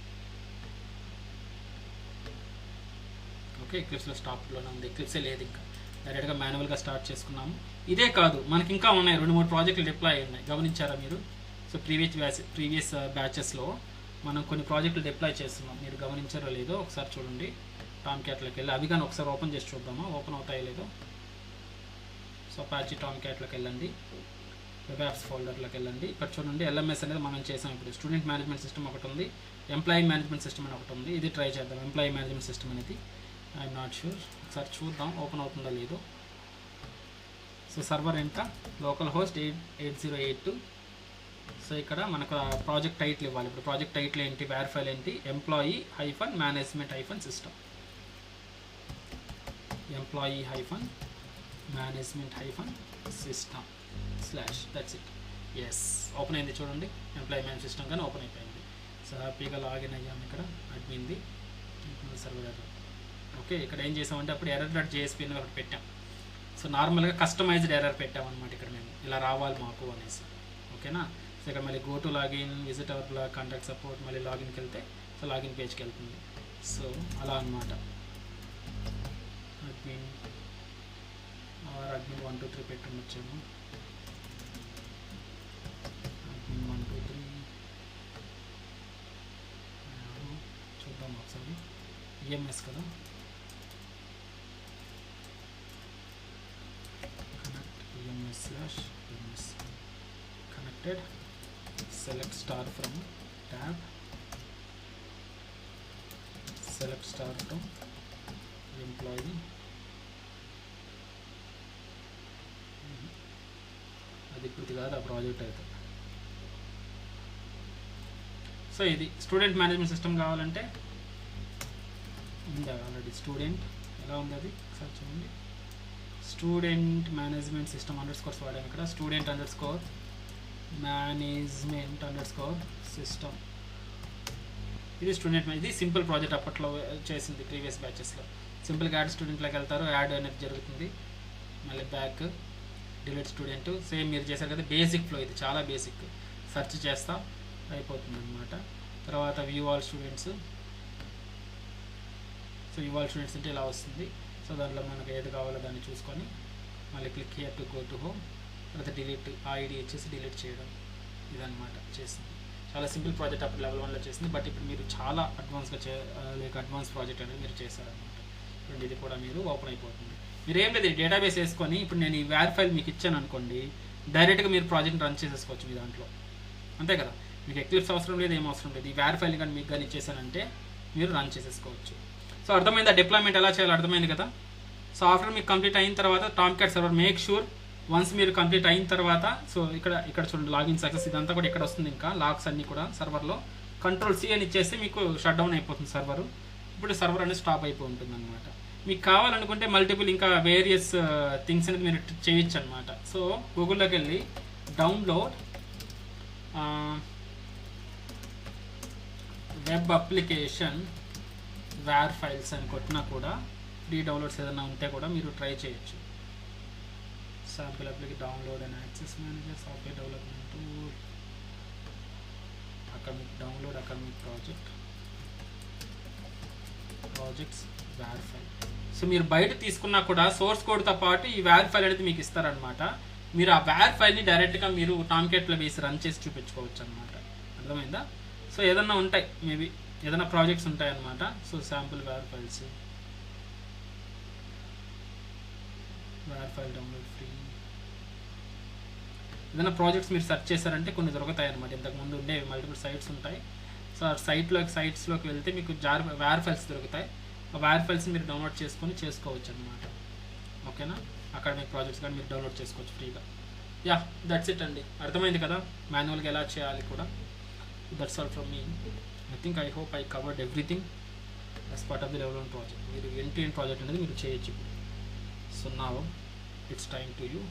ఓకే, ఎక్లిప్స్లో స్టాప్లోనే ఉంది, ఎక్లిప్సే లేదు. ఇంకా డైరెక్ట్గా మాన్యువల్గా స్టార్ట్ చేసుకున్నాము. ఇదే కాదు, మనకి ఇంకా ఉన్నాయి 2 3 ప్రాజెక్టులు డిప్లాయ్ ఉన్నాయి. గమనించారా మీరు? సో ప్రీవియస్ బ్యాచెస్లో మనం కొన్ని ప్రాజెక్టులు డిప్లాయ్ చేస్తున్నాం. మీరు గమనించారో లేదో ఒకసారి చూడండి. Tomcatలోకి వెళ్ళి అవి కానీ ఒకసారి ఓపెన్ చేసి చూద్దామా ఓపెన్ అవుతాయో లేదో. సో Apache Tomcatలోకి వెళ్ళండి, వెబ్ యాప్స్ ఫోల్డర్లోకి వెళ్ళండి. ఇక్కడ చూడండి, LMS అనేది మనం చేసాం. ఇప్పుడు స్టూడెంట్ మేనేజ్మెంట్ సిస్టమ్ ఒకటి ఉంది, ఎంప్లాయీ మేనేజ్మెంట్ సిస్టమ్ అని ఒకటి ఉంది. ఇది ట్రై చేద్దాం. ఎంప్లాయీ మేనేజ్మెంట్ సిస్టమ్ అనేది ఐఎమ్ నాట్ షూర్. ఒకసారి చూద్దాం ఓపెన్ అవుతుందో లేదో. సో సర్వర్ ఎంత? Local host 8082. సో ఇక్కడ మనకు ప్రాజెక్ట్ టైటిల్ ఇవ్వాలి. ఇప్పుడు ప్రాజెక్ట్ టైటిల్ ఏంటి, WAR ఫైల్ ఏంటి? employee-management-system. employee-management-system/ that's it. Yes, open అయింది చూడండి. ఎంప్లాయీ మేనేజ్మెంట్ సిస్టమ్ కానీ ఓపెన్ అయిపోయింది. సో హ్యాపీగా లాగిన్ అయ్యాము. ఇక్కడ అడ్మిన్ది సర్వర్. ఓకే, ఇక్కడ ఏం చేసామంటే అప్పుడు error.jsp అని ఒకటి పెట్టాం. సో నార్మల్గా కస్టమైజ్డ్ ఎర్రర్ పెట్టామన్నమాట. ఇక్కడ మేము ఇలా రావాలి మాకు అనేసి. ఓకేనా? సో ఇక్కడ మళ్ళీ go to login, visit our blog, contact support, మళ్ళీ లాగిన్కి వెళ్తే సో లాగిన్ పేజ్కి వెళ్తుంది. సో అలా అనమాట. అడ్మిన్ 1 2 3 పెట్టడం వచ్చాము. అడ్మిన్ 1 2 3 చూద్దాం ఒకసారి. EMS కదా, EMS connected. Select star from tab, select star from employee. అది పూర్తి కాదు ఆ ప్రాజెక్ట్ అయితే. సో ఇది స్టూడెంట్ మేనేజ్మెంట్ సిస్టమ్ కావాలంటే ఉందా ఆల్రెడీ. స్టూడెంట్ ఎలా ఉంది అది ఒకసారి చూడండి. స్టూడెంట్ మేనేజ్మెంట్ సిస్టమ్ _ వాడాము ఇక్కడ. స్టూడెంట్ _ మేనేజ్మెంట్ _ సిస్టమ్ ఇది స్టూడెంట్ ఇది సింపుల్ ప్రాజెక్ట్ అప్పట్లో చేసింది ప్రీవియస్ బ్యాచెస్లో. సింపుల్గా యాడ్ స్టూడెంట్లోకి వెళ్తారు, యాడ్ అనేది జరుగుతుంది, మళ్ళీ బ్యాక్ డిలీట్ స్టూడెంట్. సేమ్ మీరు చేశారు కదా, బేసిక్ ఫ్లో, ఇది చాలా బేసిక్. సెర్చ్ చేస్తా అయిపోతుంది అనమాట. తర్వాత view all students. So view all students అంటే ఇలా వస్తుంది. సో దాంట్లో మనకు ఏది కావాలో దాన్ని చూసుకొని మళ్ళీ click here to go to home. తర్వాత డిలీట్ ఆ ఐడి ఇచ్చేసి డిలీట్ చేయడం, ఇదన్నమాట చేసింది. చాలా సింపుల్ ప్రాజెక్ట్ అప్పుడు లెవెల్ 1లో చేసింది. బట్ ఇప్పుడు మీరు చాలా అడ్వాన్స్గా అడ్వాన్స్ ప్రాజెక్ట్ అనేది మీరు చేశారనమాట. ఇప్పుడు ఇది కూడా మీరు ఓపెన్ అయిపోతుంది. మీరు ఏం లేదు, డేటాబేస్ వేసుకొని ఇప్పుడు నేను ఈ వేర్ ఫైల్ మీకు ఇచ్చాను అనుకోండి, డైరెక్ట్గా మీరు ప్రాజెక్ట్ రన్ చేసేసుకోవచ్చు మీ దాంట్లో, అంతే కదా. మీకు ఎక్లిప్స్ అవసరం లేదు, ఏం అవసరం లేదు. ఈ వేర్ ఫైల్ కానీ మీకు కానీ ఇచ్చేసానంటే మీరు రన్ చేసేసుకోవచ్చు. సో అర్థమైందా, డిప్లాయ్మెంట్ ఎలా చేయాలో అర్థమైంది కదా. సో ఆఫ్టర్ మీకు కంప్లీట్ అయిన తర్వాత Tomcat server make sure once మీరు కంప్లీట్ అయిన తర్వాత, సో ఇక్కడ చూడండి లాగిన్ సక్సెస్, ఇదంతా కూడా ఇక్కడ వస్తుంది. ఇంకా లాగ్స్ అన్నీ కూడా సర్వర్లో Ctrl+C అని ఇచ్చేస్తే మీకు షట్ డౌన్ అయిపోతుంది సర్వరు. ఇప్పుడు సర్వర్ అనేది స్టాప్ అయిపోయి ఉంటుంది అనమాట. మీకు కావాలనుకుంటే మల్టిపుల్ ఇంకా వేరియస్ థింగ్స్ అనేది మీరు చేయొచ్చు అనమాట. సో గూగుల్లోకి వెళ్ళి డౌన్లోడ్ వెబ్ అప్లికేషన్ వేర్ ఫైల్స్ అని కొట్టినా కూడా ఫ్రీ డౌన్లోడ్స్ ఏదైనా ఉంటే కూడా మీరు ట్రై చేయొచ్చు. Sample application download and access manager software development tool, academic download academic projects వేర్ ఫైల్. సో మీరు బయట తీసుకున్నా కూడా సోర్స్ కోడ్తో పాటు ఈ వేర్ ఫైల్ అనేది మీకు ఇస్తారనమాట. మీరు ఆ వేర్ ఫైల్ని డైరెక్ట్గా మీరు టామ్క్యాట్లో వేసి రన్ చేసి చూపించుకోవచ్చు అనమాట. అర్థమైందా. సో ఏదన్నా ఉంటాయి, మేబీ ఏదైనా ప్రాజెక్ట్స్ ఉంటాయన్నమాట. So sample ware files, ware file download free, ఏదైనా ప్రాజెక్ట్స్ మీరు సెర్చ్ చేశారంటే కొన్ని దొరుకుతాయి అనమాట. ఇంతకుముందు ఉండే మల్టిపుల్ సైట్స్ ఉంటాయి. సో ఆ సైట్స్లోకి వెళ్తే మీకు వేర్ ఫైల్స్ దొరుకుతాయి. ఆ వేర్ ఫైల్స్ని మీరు డౌన్లోడ్ చేసుకొని చేసుకోవచ్చు అనమాట. ఓకేనా, అకాడమిక్ ప్రాజెక్ట్స్ కానీ మీరు డౌన్లోడ్ చేసుకోవచ్చు ఫ్రీగా. యా, దట్స్ ఇట్ అండి. అర్థమైంది కదా మాన్యువల్గా ఎలా చేయాలి కూడా. That's all from me. I hope I covered everything as part of the level 1 project. మీరు end-to-end ప్రాజెక్ట్ అనేది మీరు చేయొచ్చు ఇప్పుడు. So now it's time to you